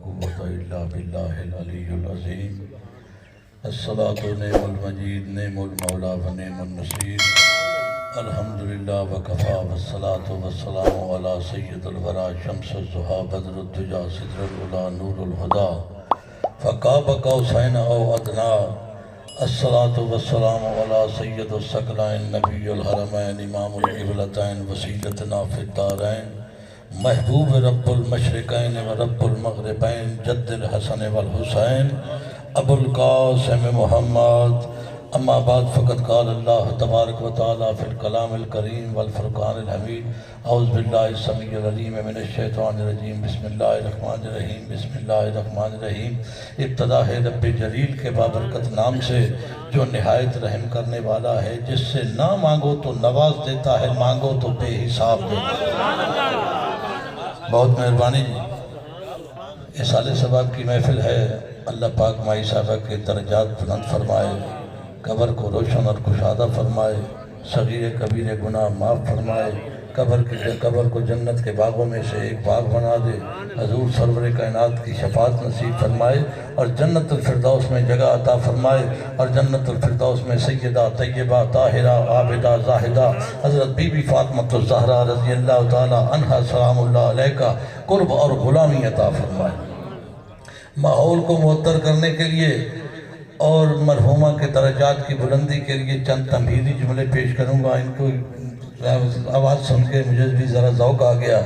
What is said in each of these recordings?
قوة إلا بالله العلي العظيم الصلاة نعم المجيد نعم المولى ونعم النصير الحمدللہ وکفا والصلاة والسلام علی سید الورا شمس الضحیٰ بدر الدجا صدر العلا نور الہدا فقاب قوسین او ادنا الصلاة والسلام علی سید الثقلین نبی الحرمین امام القبلتین وسیلتنا فی الدارین محبوب رب المشرقین و رب المغربین جد الحسن والحسین ابو القاسم محمد اما بعد فقط قال اللہ تبارک و تعالی فی الکلام الکریم والفرقان الحمید اعوذ باللہ السمیع العلیم من الشیطان الرجیم بسم اللہ الرحمن الرحیم بسم اللہ الرحمن الرحیم ابتدا ہے رب جلیل کے بابرکت نام سے جو نہایت رحم کرنے والا ہے جس سے نہ مانگو تو نواز دیتا ہے مانگو تو بے حساب دیتا ہے بہت مہربانی جی اصال ثواب کی محفل ہے اللہ پاک مائی صاحبہ کے درجات بلند فرمائے قبر کو روشن اور کشادہ فرمائے صغیر کبیر گناہ معاف فرمائے قبر کو جنت کے باغوں میں سے ایک باغ بنا دے حضور سرور کائنات کی شفاعت نصیب فرمائے اور جنت الفردوس میں جگہ عطا فرمائے اور جنت الفردوس میں سیدہ طیبہ طاہرہ عابدہ زاہدہ حضرت بی بی فاطمہ الزہرا رضی اللہ تعالی عنہا سلام اللہ علیہ کا قرب اور غلامی عطا فرمائے ماحول کو معطر کرنے کے لیے اور مرحومہ کے درجات کی بلندی کے لیے چند تمہیدی جملے پیش کروں گا ان کو آواز سن کے مجھے بھی ذرا ذوق آ گیا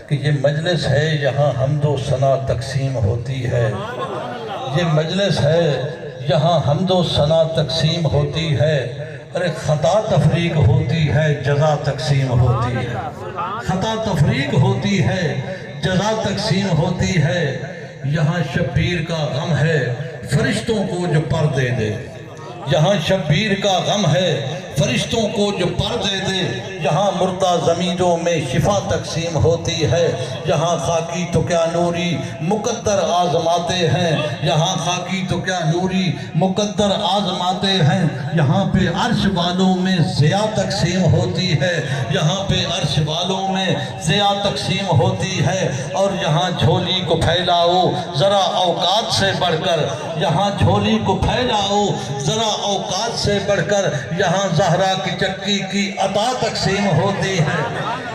کہ یہ مجلس ہے یہاں حمد و ثنا تقسیم ہوتی ہے یہ مجلس ہے یہاں حمد و ثنا تقسیم ہوتی ہے ارے خطا تفریق ہوتی ہے جزا تقسیم ہوتی ہے خطا تفریق ہوتی ہے جزا تقسیم ہوتی ہے یہاں شبیر کا غم ہے فرشتوں کو جو پر دے دے یہاں شبیر کا غم ہے فرشتوں کو جو پر دے دے یہاں مردہ زمینوں میں شفا تقسیم ہوتی ہے یہاں خاکی تو کیا نوری مقدر آزماتے ہیں یہاں خاکی تو کیا نوری مقدر آزماتے ہیں یہاں پہ عرش والوں میں ضیاء تقسیم ہوتی ہے یہاں پہ عرش والوں میں ضیاء تقسیم ہوتی ہے اور یہاں جھولی کو پھیلاؤ ذرا اوقات سے بڑھ کر یہاں جھولی کو پھیلاؤ ذرا اوقات سے بڑھ کر یہاں زہرا کی چکی کی عطا تقسیم ہوتی ہے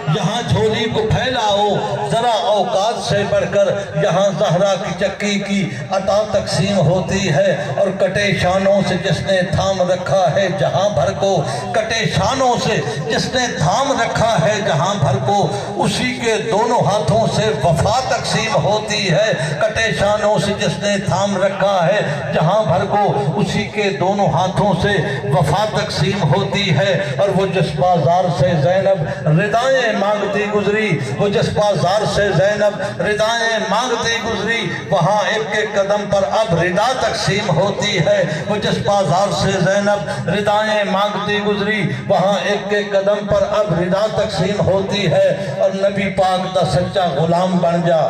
یہاں جھولی کو پھیلاؤ ذرا اوقات سے بڑھ کر یہاں زہرا کی چکی کی عطا تقسیم ہوتی ہے اور کٹے شانوں سے جس نے تھام رکھا ہے جہاں بھر کو کٹے شانوں سے جس نے تھام رکھا ہے جہاں بھر کو اسی کے دونوں ہاتھوں سے وفا تقسیم ہوتی ہے کٹے شانوں سے جس نے تھام رکھا ہے جہاں بھر کو اسی کے دونوں ہاتھوں سے وفا تقسیم ہوتی ہے اور وہ جس بازار سے زینب ردائیں مانگتی گزری وہ جس بازار سے زینب ردائیں مانگتی گزری وہاں ایک ایک قدم پر اب ردا تقسیم ہوتی ہے وہ جس بازار سے زینب ردائیں مانگتی گزری وہاں ایک ایک قدم پر اب ردا تقسیم ہوتی ہے اور نبی پاک دا سچا غلام بن جا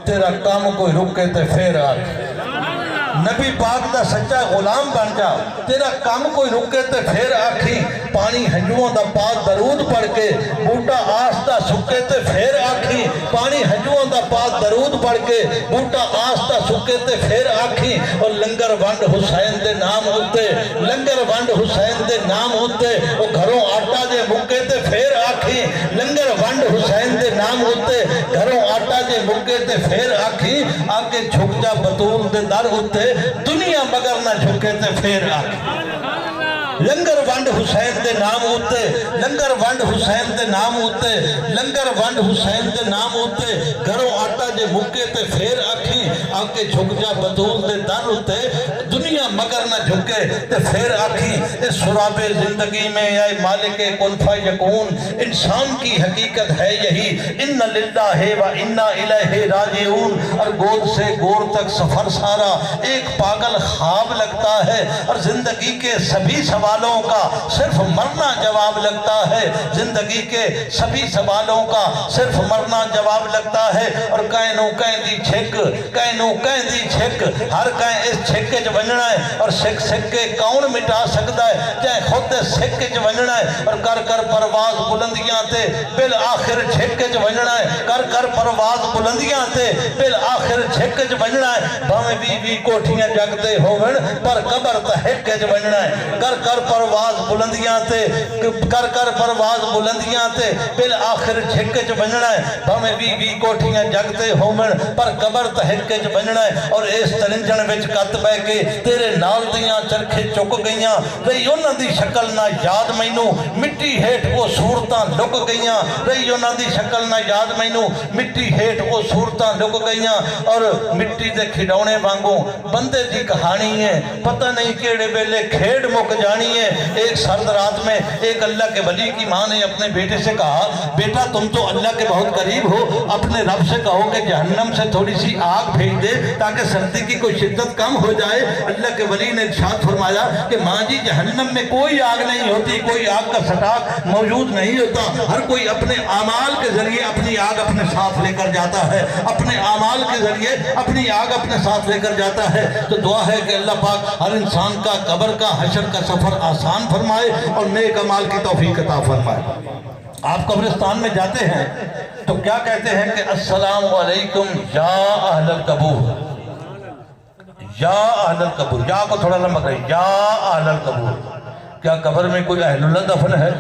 تیرا کام کوئی رکے تے پھر آ نبی پاک دا سچا غلام بن جا تیرا کام کوئی رکے تے پھر آکھی پانی ہنجووں دا پاک درود پڑھ کے بوٹا آس دا سکے تے پھر آکھی پانی ہنجووں دا پاک درود پڑھ کے بوٹا آس دا سکے تے پھر آکھی اور لنگر ونڈ حسین دے نام ہوتے لنگر ونڈ حسین دے نام ہوتے وہ گھروں آٹا دے مکے تے پھر آکھی لنگر ونڈ حسین دے نام ہوتے گھروں آٹا دے مکے تے پھر آکھی آکے جھک جا بطول دے در ہوتے دنیا مگر نہ جھکے تے پھر آکھی لنگر ونڈ حسین دے نام ہوتے لنگر ونڈ حسین دے نام ہوتے لنگر ونڈ حسین دے نام ہوتے گھروں آٹا جے مکے تے پھر آکھی آکے جھک جا بطول دے در ہوتے دنیا مگر نہ جھکے تے پھر آکھی اس سراب زندگی میں اے مالک کن فیکون انسان کی حقیقت ہے یہی ان للہ و انا الیہ راجعون اور گود سے گور تک سفر سارا ایک پاگل خواب لگتا ہے اور زندگی کے سبھی سوال سوالوں کا صرف مرنا جواب لگتا ہے، زندگی کے سبھی سوالوں کا صرف مرنا جواب لگتا ہے۔ اور کہنوں کہیں دی چھک، کہنوں کہیں دی چھک، ہر کہیں اس چھکے جو ونجنا ہے، اور سکھ سکھ کے کون مٹا سکتا ہے، چاہے خود سکھ جو ونجنا ہے، اور کر کر پرواز بلندیاں تے بالآخر چھک جو ونجنا ہے، کر کر پرواز بلندیاں تے بالآخر چھک جو ونجنا ہے، بھاویں بھی کوٹھیاں جگتے ہوون پر قبر تحق جو ونجنا ہے، کر کر پرواز بلندیاں تے، کر کر پرواز بلندیاں تے بالآخر چھک جو ونجنا ہے، بھاویں بھی کوٹھیاں جگتے ہوون پر قبر تحق جو ونجنا ہے۔ اور اس ترنجن وچ کت بہ کے تیرے نال دیاں چرخے چک گئیاں، رہی انہاں دی شکل نہ یاد مینوں، مٹی ہیٹھ وہ صورتاں لک گئیاں، رہی انہاں دی شکل نہ یاد مینوں، مٹی ہیٹھ وہ صورتاں لک گئیاں۔ اور مٹی دے کھڈونے وانگوں بندے دی کہانی ہے، پتہ نہیں کیڑے ویلے کھیڑ مک جانی ہے۔ ایک سرد رات میں ایک اللہ کے ولی کی ماں نے اپنے بیٹے سے کہا، بیٹا تم تو اللہ کے بہت قریب ہو، اپنے رب سے کہو کہ جہنم سے تھوڑی سی آگ بھیج دے تاکہ سردی کی کوئی شدت کم ہو جائے۔ اللہ کے ولی نے ارشاد فرمایا کہ ماں جی جہنم میں کوئی آگ نہیں ہوتی، کوئی آگ کا سٹاک موجود نہیں ہوتا، ہر کوئی اپنے اعمال کے ذریعے اپنی آگ اپنے ساتھ لے کر جاتا ہے، اپنے اعمال کے ذریعے اپنی آگ اپنے ساتھ لے کر جاتا ہے۔ تو دعا ہے کہ اللہ پاک ہر انسان کا قبر کا حشر کا سفر آسان فرمائے اور نیک اعمال کی توفیق عطا فرمائے۔ آپ قبرستان میں جاتے ہیں تو کیا کہتے ہیں کہ السلام علیکم یا اہل القبور، یا اہل القبور، یا کو تھوڑا لمبا کریں، یا اہل القبور۔ کیا قبر میں کوئی اہل اللہ دفن ہے؟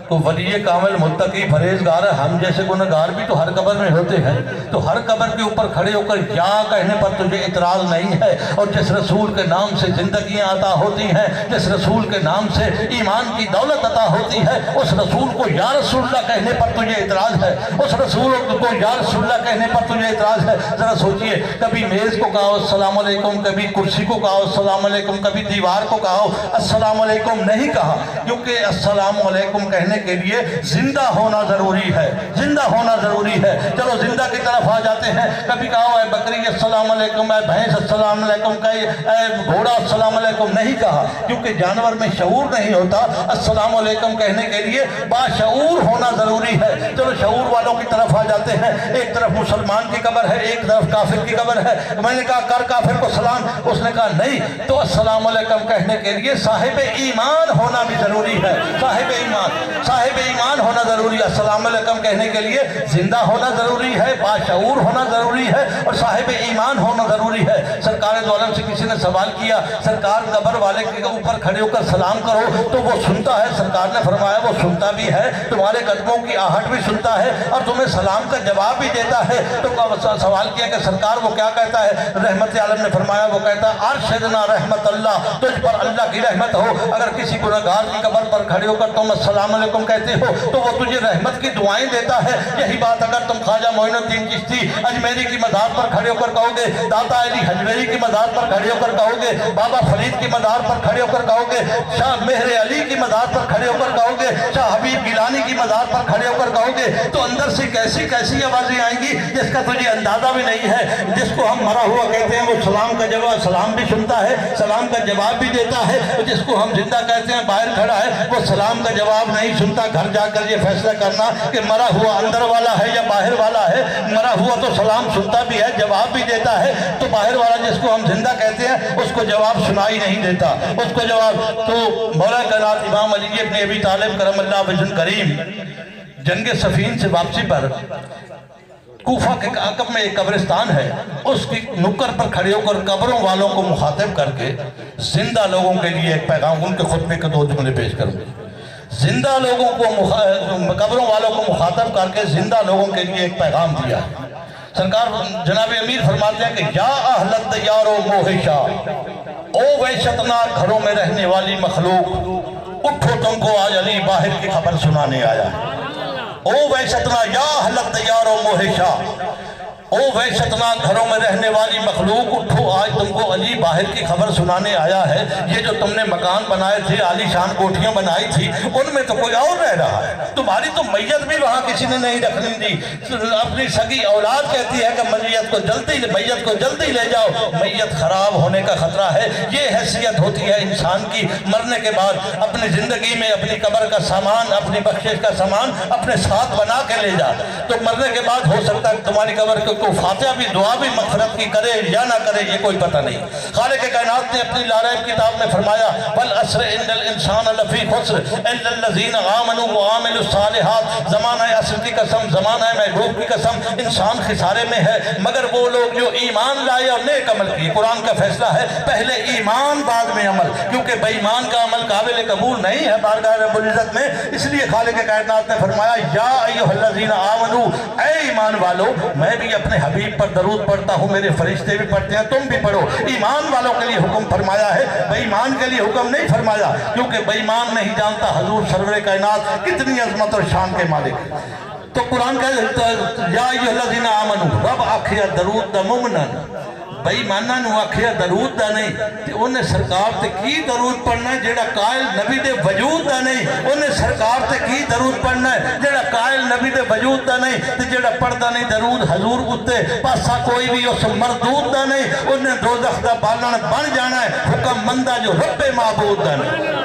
تو ولی کامل متقی پرہیزگار ہے، ہم جیسے گنہگار بھی تو ہر قبر میں ہوتے ہیں، تو ہر قبر کے اوپر کھڑے ہو کر یا کہنے پر تجھے اعتراض نہیں ہے۔ اور جس رسول کے نام سے زندگیاں عطا ہوتی ہیں، جس رسول کے نام سے ایمان کی دولت عطا ہوتی ہے، اس رسول کو یا رسول اللہ کہنے پر تجھے اعتراض ہے، اس رسول کو یا رسول اللہ کہنے پر تجھے اعتراض ہے۔ ذرا سوچئے، کبھی میز کو کہو السلام علیکم، کبھی کرسی کو کہو السلام علیکم، کبھی دیوار کو کہو السلام علیکم نہیں کہا، کیونکہ السلام علیکم کہنے کے لیے زندہ ہونا ضروری ہے، زندہ ہونا ضروری ہے۔ چلو زندہ کی طرف آ جاتے ہیں، کبھی کہو اے بکری السلام علیکم، اے بھینس السلام علیکم، اے گھوڑا السلام علیکم نہیں کہا، کیونکہ جانور میں شعور نہیں ہوتا۔ السلام علیکم کہنے کے لیے باشعور ہونا ضروری ہے۔ چلو شعور والوں کی طرف آ جاتے ہیں، ایک طرف مسلمان کی قبر ہے، ایک طرف کافر کی قبر ہے، میں نے کہا کر کافر کو سلام، اس نے کہا نہیں، تو السلام علیکم کہنے کے لیے صاحب ایمان ہونا بھی ضروری ہے، صاحب ایمان ہونا ضروری ہے۔ السلام علیکم کہنے کے لیے زندہ ہونا ضروری ہے، باشعور ہونا ضروری ہے، اور صاحب ایمان ہونا ضروری ہے۔ سرکار دو عالم سے کسی نے سوال کیا، سرکار قبر والے کے اوپر کھڑے ہو کر سلام کرو تو وہ سنتا ہے؟ سرکار نے فرمایا وہ سنتا بھی ہے، تمہارے قدموں کی آہٹ بھی سنتا ہے، اور تمہیں سلام کا جواب بھی دیتا ہے۔ تو سوال کیا کہ سرکار وہ کیا کہتا ہے؟ رحمت عالم نے فرمایا وہ کہتا ہے ارشدنا رحمت اللہ، تجھ پر اللہ کی رحمت ہو۔ اگر کسی گنہگار کی قبر پر کھڑے ہو کر تم السلام علیکم کہتے ہو تو وہ تجھے رحمت کی دعائیں دیتا ہے۔ یہی بات اگر تم خواجہ معین الدین چشتی اجمیری کی مزار پر کھڑے ہو کر کہو گے، داتا علی حجویری کی مزار پر کھڑے ہو کر کہو گے، بابا فرید کی مزار پر کھڑے ہو کر کہو گے، شاہ مہر علی کی مزار پر کھڑے ہو کر کہو گے، شاہ حبیب گیلانی کی مزار پر کھڑے ہو کر کہو گے، تو اندر سے کیسی کیسی آوازیں آئیں گی جس کا تجھے اندازہ بھی نہیں ہے۔ جس کو ہم مرا ہوا کہتے ہیں وہ سلام کا جواب سلام بھی سنتا ہے، سلام کا جواب بھی دیتا ہے، اور جس کو ہم زندہ کہتے ہیں باہر کھڑا ہے وہ سلام کا جواب نہیں سنتا۔ گھر جا کر یہ فیصلہ کرنا کہ مرا ہوا اندر والا ہے یا باہر والا ہے۔ مرا ہوا تو سلام سنتا بھی ہے، جواب بھی دیتا ہے، تو باہر والا جس کو ہم زندہ کہتے ہیں اس کو جواب سنائی نہیں دیتا، اس کو جواب۔ تو مولا کائنات امام علی ابن ابی طالب کرم اللہ وجہ کریم جنگ صفین سے واپسی پر کوفہ کے عقب میں ایک قبرستان ہے، اس کی نکر پر کھڑے ہو کر قبروں والوں کو مخاطب کر کے زندہ لوگوں کے لیے ایک پیغام، ان کے خطبے کے 2 جملے پیش کروں گے۔ زندہ لوگوں کو قبروں والوں کو مخاطب کر کے زندہ لوگوں کے لیے ایک پیغام دیا ہے۔ سرکار جناب امیر فرماتے ہیں کہ یا اہل الدیار و موہشا، او وحشتناک گھروں میں رہنے والی مخلوق، اٹھو تم کو آج علی باہر کی خبر سنانے آیا ہے۔ او وحشتنا یا اہل الدیار و موہشا، او وحشتناک گھروں میں رہنے والی مخلوق اٹھو، آج تم کو علی باہر کی خبر سنانے آیا ہے۔ یہ جو تم نے مکان بنائے تھے، عالی شان کوٹھیاں بنائی تھی، ان میں تو کوئی اور رہ رہا ہے، تمہاری تو میت بھی وہاں کسی نے نہیں رکھنے دی۔ اپنی سگی اولاد کہتی ہے کہ میت کو جلدی لے جاؤ، میت خراب ہونے کا خطرہ ہے۔ یہ حیثیت ہوتی ہے انسان کی مرنے کے بعد، اپنی زندگی میں اپنی قبر کا سامان، اپنی بخشش کا سامان اپنے ساتھ بنا کے لے جا۔ تو مرنے کے بعد ہو سکتا ہے تمہاری قبر کو فاتحہ بھی، دعا بھی مغفرت کی کرے یا نہ کرے، یہ کوئی پتہ نہیں۔ خالق کائنات نے اپنی لاریب کتاب میں فرمایا والعصر ان الانسان لفی خسر الا الذین آمنوا وعملوا الصالحات۔ زمانہ عصر کی قسم، زمانہ محبوب کی قسم، انسان خسارے میں ہے مگر وہ لوگ جو ایمان لائے اور نیک عمل کیے۔ قرآن کا فیصلہ ہے پہلے ایمان بعد میں عمل، کیونکہ بے ایمان کا عمل قابل قبول نہیں ہے بارگاہ رب العزت میں۔ اس لیے خالق کائنات نے فرمایا یا ایھا الذین آمنوا، اے ایمان والو، میں بھی اپنے حبیب پر درود پڑھتا ہوں، میرے فرشتے بھی پڑھتے ہیں، تم بھی پڑھو۔ ایمان والوں کے لیے حکم فرمایا ہے، بے ایمان کے لیے حکم نہیں فرمایا، کیونکہ بے ایمان نہیں جانتا حضور سرور کائنات کتنی عظمت اور شان کے مالک ہیں۔ تو قرآن کا یا ایھا الذین آمنوا، رب آکھیا درود دا مومنن، بے ایماناں نو آکھیا درود دا نہیں، تے انہیں سرکار تے کی درود پڑھنا ہے جیڑا قائل نبی دے وجود دا نہیں، انہیں سرکار تے کی درود پڑھنا ہے جیڑا قائل نبی دے وجود دا نہیں، تے جیڑا پڑھدا نہیں درود حضور اتے پاسا کوئی بھی اس مردود دا نہیں، انہیں دوزخ دا بالن بن جانا ہے، حکم مندہ جو رب معبود دا نہیں،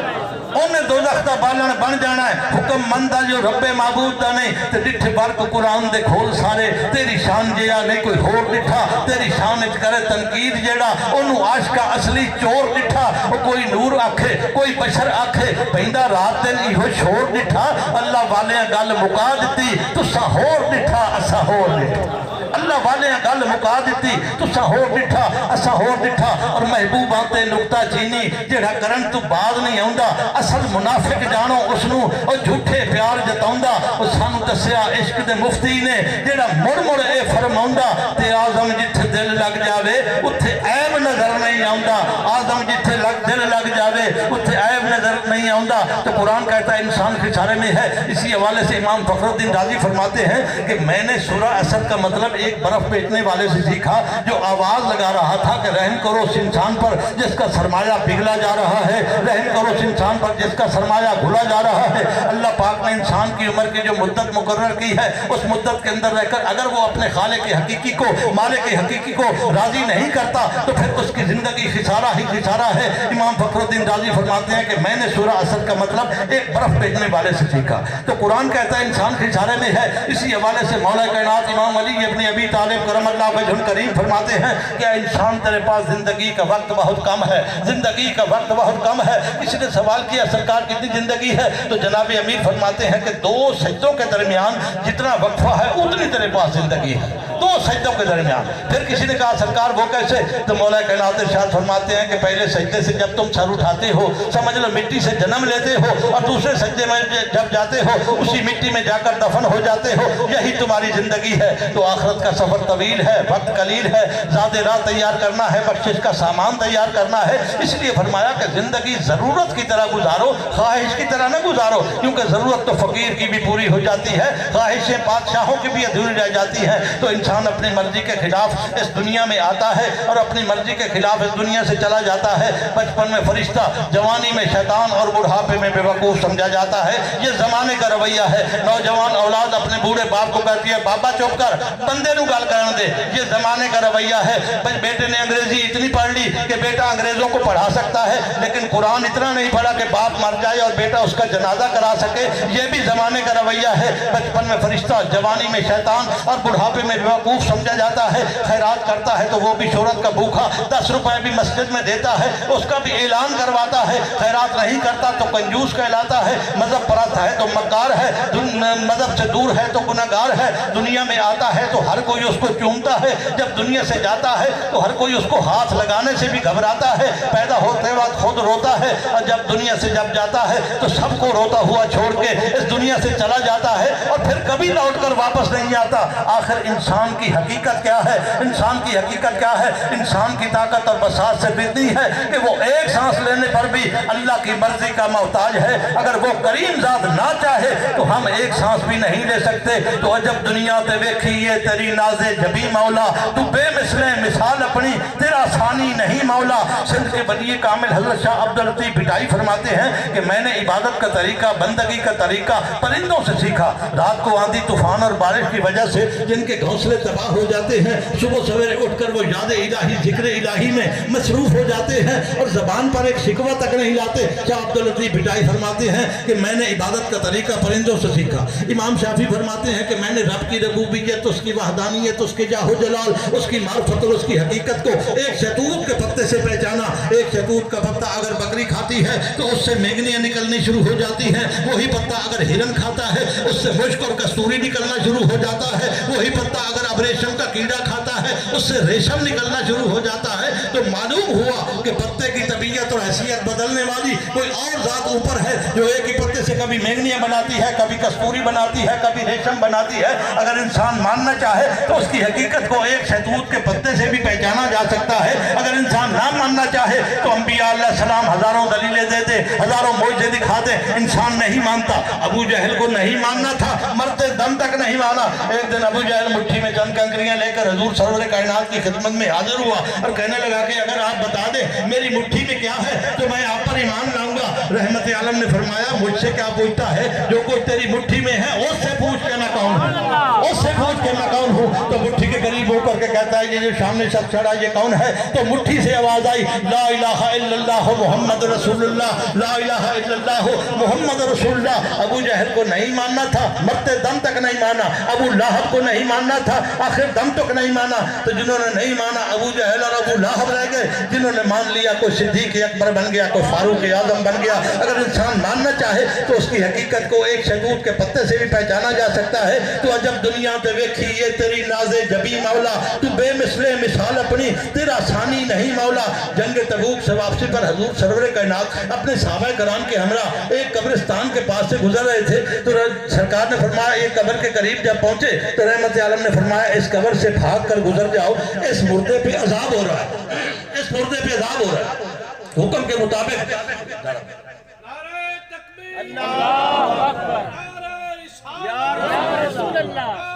انہیں دوزخ دا بالن بن جانا ہے، حکم مندہ جو رب معبود دا نہیں۔ تے ڈٹھ برک قرآن دے کھول سارے، تیری شان جیا نہیں کوئی ہور ڈٹھا، تیری شان اچ کرے تنقید جیڑا انہوں عاشقہ اصلی چور ڈٹھا، کوئی نور آکھے کوئی بشر آکھے بہندہ رات دن ایہو شور ڈٹھا، اللہ والے گل مکا دیتی تسا ہور ڈٹھا اسا ہور ڈٹھا، اللہ والے گل مکا دیتی تسا ہور ڈٹھا اسا ہور ڈٹھا۔ اور محبوب آتے نکتہ چینی جیڑا کرن تو باز نہیں آؤندا، اصل منافق جانو اسنو اور جھوٹے پیار جتاؤندا، اور سانو دسیا عشق دے مفتی نے جیڑا مڑ مڑ اے فرماؤندا، تے آزم جتھے دل لگ جاوے اتھے عیب نظر نہیں آؤندا، آزم جتھے دل لگ جاوے اتھے عیب نظر نہیں آؤندا۔ تو قرآن کہتا ہے انسان خسارے میں ہے۔ اسی حوالے سے امام فخر الدین رازی فرماتے ہیں کہ میں نے سورہ اسد کا مطلب ایک برف بیچنے والے سے سیکھا جو آواز لگا رہا تھا کہ رحم کرو اس انسان پر جس کا سرمایہ پگھلا جا رہا ہے، رحم کرو اس انسان پر جس کا سرمایہ گھلا جا رہا ہے۔ اللہ پاک نے انسان کی عمر کی جو مدت مقرر کی ہے اس مدت کے اندر رہ کر اگر وہ اپنے خالق حقیقی کو، مالک حقیقی کو راضی نہیں کرتا تو پھر اس کی زندگی خسارہ ہی خسارہ ہے۔ امام فخر الدین رازی فرماتے ہیں کہ میں نے سورہ اسد کا مطلب ایک برف بیچنے والے سے سیکھا۔ تو قرآن کہتا ہے انسان خسارے میں ہے۔ اسی حوالے سے مولا کائنات امام علی ابن ابی طالب کرم اللہ وجہ کریم فرماتے ہیں کہ انسان تیرے پاس زندگی کا وقت بہت کم ہے، زندگی کا وقت بہت کم ہے۔ کسی نے سوال کیا سرکار کتنی زندگی ہے؟ تو جناب امیر فرماتے ہیں کہ 2 سجدوں کے درمیان جتنا وقفہ ہے اتنی تیرے پاس زندگی ہے، 2 سجدوں کے درمیان۔ پھر کسی نے کہا سرکار وہ کیسے؟ تو مولا کائنات ارشاد فرماتے ہیں کہ پہلے سجدے سے جب تم سر اٹھاتے ہو سمجھ لو مٹی سے جنم لیتے ہو، اور دوسرے سجدے میں جب جاتے ہو اسی مٹی میں جا کر دفن ہو جاتے ہو، یہی تمہاری زندگی ہے۔ تو آخرت کا سفر طویل ہے، وقت قلیل ہے، زیادہ راہ تیار کرنا ہے، بخشش کا سامان تیار کرنا ہے۔ اس لیے فرمایا کہ زندگی ضرورت کی طرح گزارو، خواہش کی طرح نہ گزارو، کیونکہ ضرورت تو فقیر کی بھی پوری ہو جاتی ہے، خواہشیں بادشاہوں کی بھی ادھوری رہ جاتی ہیں۔ تو انسان اپنی مرضی کے خلاف اس دنیا میں آتا ہے اور اپنی مرضی کے خلاف اس دنیا سے چلا جاتا ہے۔ بچپن میں فرشتہ، جوانی میں شیطان اور بڑھاپے میں بے وقوف سمجھا جاتا ہے۔ یہ زمانے کا رویہ ہے۔ نوجوان اولاد اپنے بوڑھے باپ کو کہتی ہے بابا چپ کر، بندے نو گل کرن دے، یہ زمانے کا رویہ ہے۔ بیٹے نے انگریزی اتنی پڑھ لی کہ بیٹا انگریزوں کو پڑھا سکتا ہے، لیکن قرآن اتنا نہیں پڑھا کہ باپ مر جائے اور بیٹا اس کا جنازہ کرا سکے، یہ بھی زمانے کا رویہ ہے۔ بچپن میں فرشتہ، جوانی میں شیطان اور بڑھاپے میں بیوقوف سمجھا جاتا ہے۔ خیرات کرتا ہے تو وہ بھی شہرت کا بھوکا، 10 روپے بھی مسجد میں دیتا ہے، اس کا بھی اعلان کرواتا ہے۔ خیرات نہیں کرتا تو کنجوس کہلاتا ہے، مذہب پرست ہے تو مکار ہے، مذہب سے دور ہے تو گناہگار ہے۔ دنیا میں آتا ہے تو ہر کوئی اس کو چومتا ہے، جب دنیا سے جاتا ہے تو ہر کوئی اس کو ہاتھ لگانے سے بھی گھبراتا ہے۔ پیدا ہوتے وقت خود روتا ہے اور جب دنیا سے جب جاتا ہے تو سب کو روتا ہوا چھوڑ کے اس دنیا سے چلا جاتا ہے اور پھر کبھی لوٹ کر واپس نہیں آتا۔ آخر انسان انسان کی حقیقت کیا ہے؟ انسان کی حقیقت کیا ہے؟ انسان کی طاقت اور بساط سے اتنی ہے کہ وہ ایک سانس لینے پر بھی اللہ کی مرضی کا محتاج ہے۔ اگر وہ کریم ذات نہ چاہے تو ہم ایک سانس بھی نہیں لے سکتے۔ تو عجب دنیا تے ویکھیے تیری ناز جبی مولا، تو بے مثلیں مثال اپنی تیرا ثانی نہیں مولا۔ سندھ کے ولی کامل حضرت شاہ عبداللطیف بھٹائی فرماتے ہیں کہ میں نے عبادت کا طریقہ، بندگی کا طریقہ پرندوں سے سیکھا۔ رات کو آندھی طوفان اور بارش کی وجہ سے جن کے گھونسلے تباہ ہو جاتے ہیں، صبح سویرے اٹھ کر وہ یاد الہی، ذکر الہی میں مصروف ہو جاتے ہیں اور زبان پر ایک شکوہ تک نہیں لاتے۔ شاہ عبداللطیف بھٹائی فرماتے ہیں کہ میں نے عبادت کا طریقہ پرندوں سے سیکھا۔ امام شافعی فرماتے ہیں کہ میں نے رب کی ربوبیت، اس کی وحدانیت، اس کے جاہ و جلال، اس کی معرفت اور اس کی حقیقت کو ایک شہتوت کے پتے سے پہچانا۔ ایک شہتوت کا پتا اگر بکری کھاتی ہے تو اس سے میگنیاں نکلنی شروع ہو جاتی ہیں، وہی پتا اگر ہرن کھاتا ہے اس سے مشک اور کستوری نکلنا شروع ہو جاتا ہے، وہی پتا اگر اب ریشم کا کیڑا کھاتا ہے اس سے ریشم نکلنا شروع ہو جاتا ہے۔ تو معلوم ہوا کہ پتے کی طبیعت اور حیثیت بدلنے والی کوئی اور ذات اوپر ہے جو ایک ہی پتے سے کبھی میگنیاں بناتی ہے، کبھی کستوری بناتی ہے، کبھی ریشم بناتی ہے۔ اگر انسان ماننا چاہے تو اس کی حقیقت کو ایک شہتوت کے پتے سے بھی پہچانا جا سکتا ہے۔ اگر انسان نہ ماننا چاہے تو انبیاء علیہ السلام ہزاروں دلیلیں دے دے، ہزاروں معجزے دکھا دے، انسان نہیں مانتا۔ ابو جہل کو نہیں ماننا تھا، مرتے دم تک نہیں مانا۔ ایک دن ابو جہل مٹھی میں چند کنکریاں لے کر حضور سرور کائنات کی خدمت میں حاضر ہوا اور کہنے لگا کہ اگر آپ بتا دیں میری مٹھی میں کیا ہے تو میں آپ پر ایمان لاؤں گا۔ رحمت عالم نے فرمایا مجھ سے کیا پوچھتا ہے؟ جو کچھ تیری مٹھی میں ہے اس سے پوچھ کے میں کون ہوں، اس سے پوچھ کے میں کون ہوں۔ تو مٹھی کے قریب ہو کر کے کہتا ہے یہ جو سامنے شخص کھڑا یہ کون ہے؟ تو مٹھی سے آواز آئی لا الہ الا اللہ محمد رسول اللہ، لا الہ الا اللہ محمد رسول اللہ۔ ابو جہل کو نہیں ماننا تھا، مرتے دم تک نہیں مانا۔ ابو لہب کو نہیں ماننا تھا، آخر دم تک نہیں مانا۔ تو جنہوں نے نہیں مانا ابو جہل اور ابو لہب رہ گئے، جنہوں نے مان لیا کوئی صدیق اکبر بن گیا، کوئی فاروق اعظم بن گیا۔ اگر انسان ماننا چاہے تو اس کی حقیقت کو ایک شہتوت کے پتے سے بھی پہچانا جا سکتا ہے۔ تو عجب دنیا تے ویکھیے تیری ناز جبی مولا، تو بے مثلے مثال اپنی تیرا ثانی نہیں مولا۔ جنگ تبوک سے واپسی پر حضور سرور کائنات اپنے صحابہ کرام کے ہمراہ ایک قبرستان کے پاس سے گزر رہے تھے تو سرکار نے فرمایا ایک قبر کے قریب جب پہنچے تو رحمت عالم نے فرمایا اس قبر سے بھاگ کر گزر جاؤ، اس مردے پہ عذاب ہو رہا ہے، اس مردے پہ عذاب ہو رہا ہے۔ حکم کے مطابق نعرہ تکبیر، اللہ اکبر، نعرہ رسالت، یا رسول اللہ،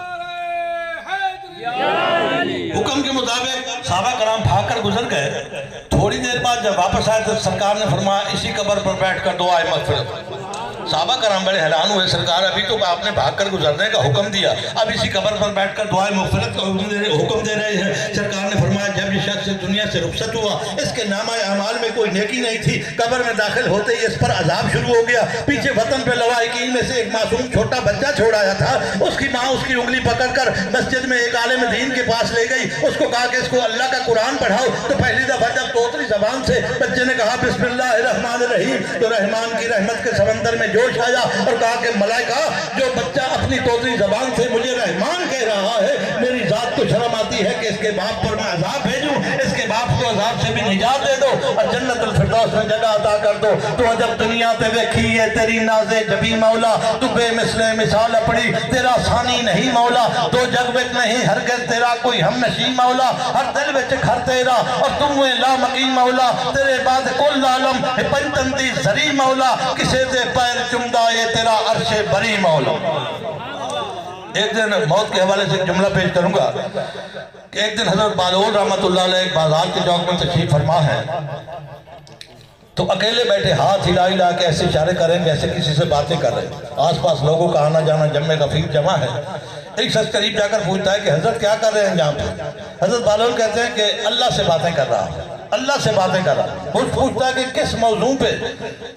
حکم کے مطابق صحابہ کرام بھاگ کر گزر گئے۔ تھوڑی دیر بعد جب واپس آئے تو سرکار نے فرمایا اسی قبر پر بیٹھ کر دعائے مغفرت۔ صحابہ کرام بڑے حیران ہوئے، سرکار ابھی تو آپ نے بھاگ کر گزرنے کا حکم دیا، اب اسی قبر پر بیٹھ کر دعائے مغفرت کا حکم دے رہے ہیں۔ سرکار نے فرمایا جب یہ شخص دنیا سے رخصت ہوا اس کے نامہ اعمال میں کوئی نیکی نہیں تھی، قبر میں داخل ہوتے ہی اس پر عذاب شروع ہو گیا۔ پیچھے وطن پہ لواحقین میں سے ایک معصوم چھوٹا بچہ چھوڑایا تھا، اس کی ماں اس کی انگلی پکڑ کر مسجد میں ایک عالم دین کے پاس لے گئی، اس کو کہا کہ اس کو اللہ کا قرآن پڑھاؤ۔ تو پہلی دفعہ جب توتری زبان سے بچے نے کہا بسم اللہ الرحمن الرحیم تو رحمان کی رحمت کے سمندر میں جوش آیا اور کہا کہ ملائکہ جو بچہ اپنی توتری زبان سے مجھے رحمان کہہ رہا ہے میری ذات کو شرم آتی ہے کہ اس کے باپ پر میں عذاب بھیجوں، اس کے باپ کو عذاب سے بھی نجات دے دو اور جنت الفردوس میں جگہ عطا کر دو۔ تو جب دنیا تے ویکھی ہے تیری ناز جبی مولا، تو بے مثلے مثال اپنی تیرا ثانی نہیں مولا۔ تو جگ وچ نہیں ہرگز تیرا کوئی ہم نشی مولا، ہر دل وچ گھر تیرا اور تم لا مقیم مولا۔ تیرے بعد کل عالم پنجتن دی زری مولا، کسے دے پیر چمدا یہ تیرا عرش بری مولا۔ ایک دن موت کے حوالے سے ایک جملہ پیش کروں گا کہ ایک دن حضرت بالول رحمت اللہ علیہ ایک بازار کے چوک میں تشریف فرما ہے تو اکیلے بیٹھے ہاتھ ہلا ہلا کے ایسے اشارے کریں گے ایسے کسی سے باتیں کر رہے ہیں، آس پاس لوگوں کا آنا جانا جمع غفیر جمع ہے۔ ایک شخص قریب جا کر پوچھتا ہے کہ حضرت کیا کر رہے ہیں یہاں پہ؟ حضرت بالول کہتے ہیں کہ اللہ سے باتیں کر رہا ہوں، اللہ سے باتیں کر رہا ہوں۔ وہ پوچھتا ہے کہ کس موضوع پہ؟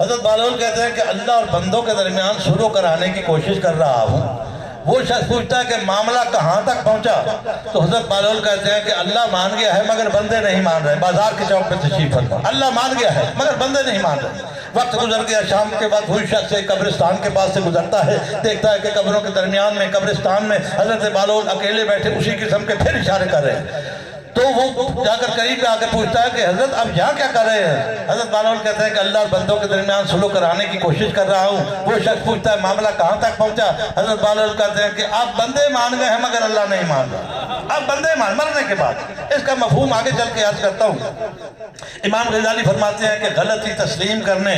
حضرت بالول کہتے ہیں کہ اللہ اور بندوں کے درمیان سلو کرانے کی کوشش کر رہا ہوں۔ وہ شخص پوچھتا ہے کہ معاملہ کہاں تک پہنچا؟ تو حضرت بالول کہتے ہیں کہ اللہ مان گیا ہے مگر بندے نہیں مان رہے۔ بازار کے چوک پہ تشریف فرما، اللہ مان گیا ہے مگر بندے نہیں مان رہے۔ وقت گزر گیا، شام کے بعد وہی شخص ایک قبرستان کے پاس سے گزرتا ہے، دیکھتا ہے کہ قبروں کے درمیان میں قبرستان میں حضرت بالول اکیلے بیٹھے اسی قسم کے پھر اشارے کر رہے ہیں۔ تو وہ جا کر قریب آ کے پوچھتا ہے کہ حضرت اب یہاں کیا کر رہے ہیں؟ حضرت بالول کہتے ہیں کہ اللہ اور بندوں کے درمیان سلو کرانے کی کوشش کر رہا ہوں۔ وہ شخص پوچھتا ہے معاملہ کہاں تک پہنچا؟ حضرت بالول کہتے ہیں کہ آپ بندے مان گئے ہیں مگر اللہ نہیں مان رہا۔ اب بندے مرنے کے بعد اس کا مفہوم آگے چل کے عرض کرتا ہوں۔ امام غزالی فرماتے ہیں کہ غلطی تسلیم کرنے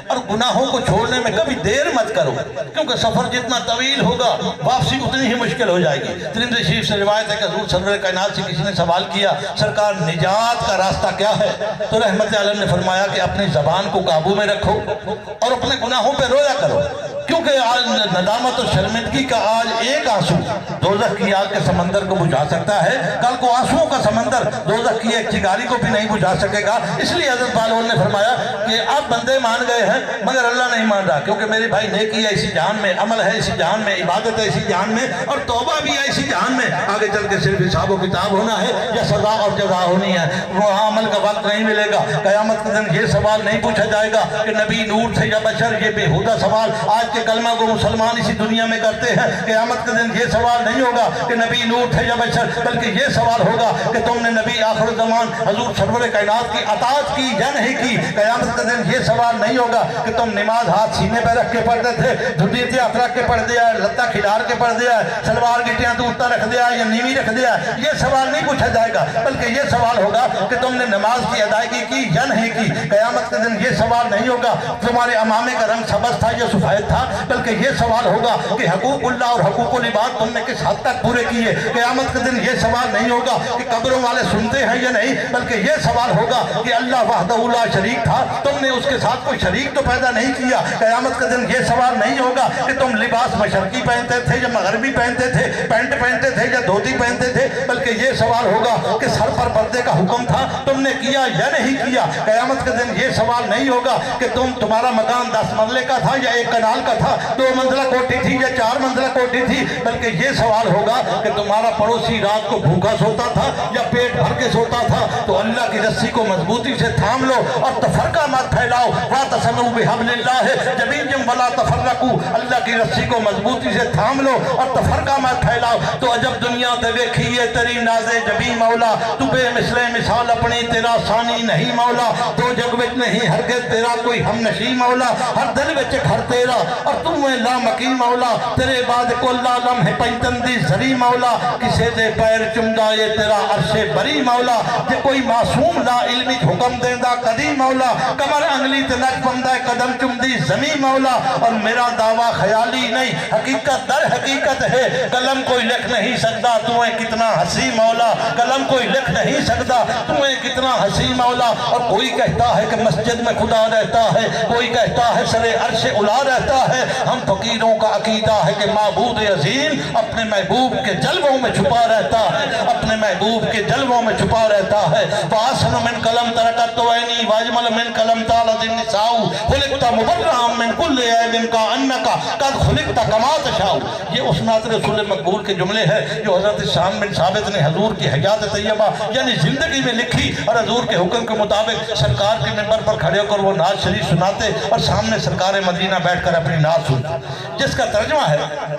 اور گناہوں کو چھوڑنے میں کبھی دیر مت کرو، کیونکہ سفر جتنا طویل ہوگا واپسی اتنی ہی مشکل ہو جائے گی۔ ترمذی شریف سے روایت ہے کہ حضور سرور کائنات سے کسی نے سوال کیا، سرکار نجات کا راستہ کیا ہے؟ تو رحمت عالم نے فرمایا کہ اپنی زبان کو قابو میں رکھو اور اپنے گناہوں پہ رویا کرو، کیونکہ آج ندامت اور شرمندگی کا آج ایک آنسو دوزخ کی آگ کے سمندر کو بجھا سکتا ہے، کل کو آنسوؤں کا سمندر دوزخ کی ایک چنگاری کو بھی نہیں بجھا سکے گا۔ اس لیے حضرت پہلوان نے فرمایا کہ اب بندے مان گئے ہیں مگر اللہ نہیں مان رہا، کیونکہ میرے بھائی نیکی ہے اسی جہان میں، عمل ہے اسی جہان میں، عبادت ہے اسی جہان میں، اور توبہ بھی ہے اسی جہان میں۔ آگے چل کے صرف حساب و کتاب ہونا ہے یا سزا اور جزا ہونی ہے، وہاں عمل کا وقت نہیں ملے گا۔ قیامت کے دن یہ سوال نہیں پوچھا جائے گا کہ نبی نور تھے یا بشر، یہ بےہودہ سوال آج کے کلمہ کو مسلمان اسی دنیا میں کرتے ہیں۔ قیامت کے دن یہ سوال نہیں ہوگا کہ نبی نور تھے یا بشر، بلکہ یہ سوال ہوگا کہ تم نے نبی آخر الزمان حضور سرور کائنات کی اطاعت کی یا نہیں کی۔ قیامت کے دن یہ سوال نہیں ہوگا کہ تم نماز ہاتھ سینے پہ رکھ کے پڑھتے تھے، دھندیتے ہاتھ رکھ کے پڑھ دیا ہے، لتا کھلار کے پڑھ دیا ہے، سلوار گٹیاں دورتا رکھ دیا ہے یا نیوی رکھ دیا ہے، یہ سوال نہیں پوچھا جائے گا، بلکہ یہ سوال ہوگا کہ تم نے نماز کی ادائیگی کی یا نہیں کی۔ قیامت کے دن یہ سوال نہیں ہوگا تمہارے امامے کا رنگ سبز تھا یا سفید تھا، بلکہ یہ سوال ہوگا کہ حقوق اللہ اور حقوق العباد تم نے کس حد تک پورے کیے۔ قیامت کے دن یہ سوال نہیں ہوگا کہ قبروں والے سنتے ہیں یا نہیں، بلکہ یہ سوال ہوگا کہ اللہ وحدہ لا شریک تھا، تم نے اس کے ساتھ کوئی شریک تو پیدا نہیں کیا۔ قیامت کے دن یہ سوال نہیں ہوگا کہ تم لباس مشرقی پہنتے تھے یا مغربی پہنتے تھے، پینٹ پہنتے تھے یا دھوتی پہنتے تھے، بلکہ یہ سوال ہوگا کہ سر پر پردے کا حکم تھا، تم نے کیا یا نہیں کیا۔ قیامت کے دن یہ سوال نہیں ہوگا کہ تمہارا مکان 10 منزلے کا تھا یا 1 کنال کا تھا، 2 منزلہ کوٹھی تھی یا 4 منزلہ کوٹھی تھی، بلکہ یہ سوال ہوگا کہ تمہارا پڑوسی رات کو بھوکا سوتا تھا یا پیٹ بھر کے سوتا تھا۔ تو اللہ کی رسی کو مضبوطی سے تھام لو اور تفرقہ مت پھیلاؤ۔ وَاعْتَصِمُوا بِحَبْلِ اللَّهِ جَمِيعًا وَلَا تَفَرَّقُوا، اللہ کی رسی کو مضبوطی سے تھام لو اور تفرقہ مت پھیلاؤ۔ تو عجب دنیا تے ویکھیے تیری ناز جبی مولا، تو بے مثل مثال اپنی تیرا ثانی نہیں مولا، دو جگ وچ نہیں ہرگز تیرا کوئی ہم نشی مولا، ہر دل وچ گھر تیرا اور تو ہے لا مکی مولا، تیرے بعد کو اللہ لمحے پنجتن دی زری مولا، کسے دے پیر چمدا یہ تیرا عرش بری مولا، کہ کوئی معصوم لا علمی حکم دیندہ قدی مولا، کمر انگلی تے نچ پمدا قدم چمدی زمین مولا، اور میرا دعویٰ خیالی نہیں حقیقت در حقیقت ہے، قلم کوئی لکھ نہیں سکتا تو ہے کتنا ہنسی مولا، قلم کوئی لکھ نہیں سکتا تو ہے کتنا ہنسی مولا۔ اور کوئی کہتا ہے کہ مسجد میں خدا رہتا ہے، کوئی کہتا ہے سر عرش الا رہتا ہے، ہم فقیروں کا عقیدہ ہے کہ معبود عظیم اپنے محبوب کے جلووں میں چھپا رہتا ہے، اپنے محبوب کے جلووں میں چھپا رہتا ہے۔ وَأَحْسَنُ مِنْ قَلَمْ تَرَكَتْ عَيْنِي وَأَجْمَلُ مِنْ قَلَمْ طَالَتِ النِّسَاءُ خُلِقْتَ مُبَرَّئًا مِنْ كُلِّ عَيْبٍ كَأَنَّكَ قَدْ خُلِقْتَ كَمَا تَشَاءُ۔ یہ اس نعت رسول مقبول کے جملے ہیں جو حضرت شام بن ثابت نے حضور کی حیات طیبہ یعنی زندگی میں لکھی، اور حضور کے حکم کے مطابق سرکار کے منبر پر کھڑے ہو کر وہ نعت شریف سناتے اور سامنے سرکار مدینہ بیٹھ کر اپنی نعت سنتے، جس کا ترجمہ ہے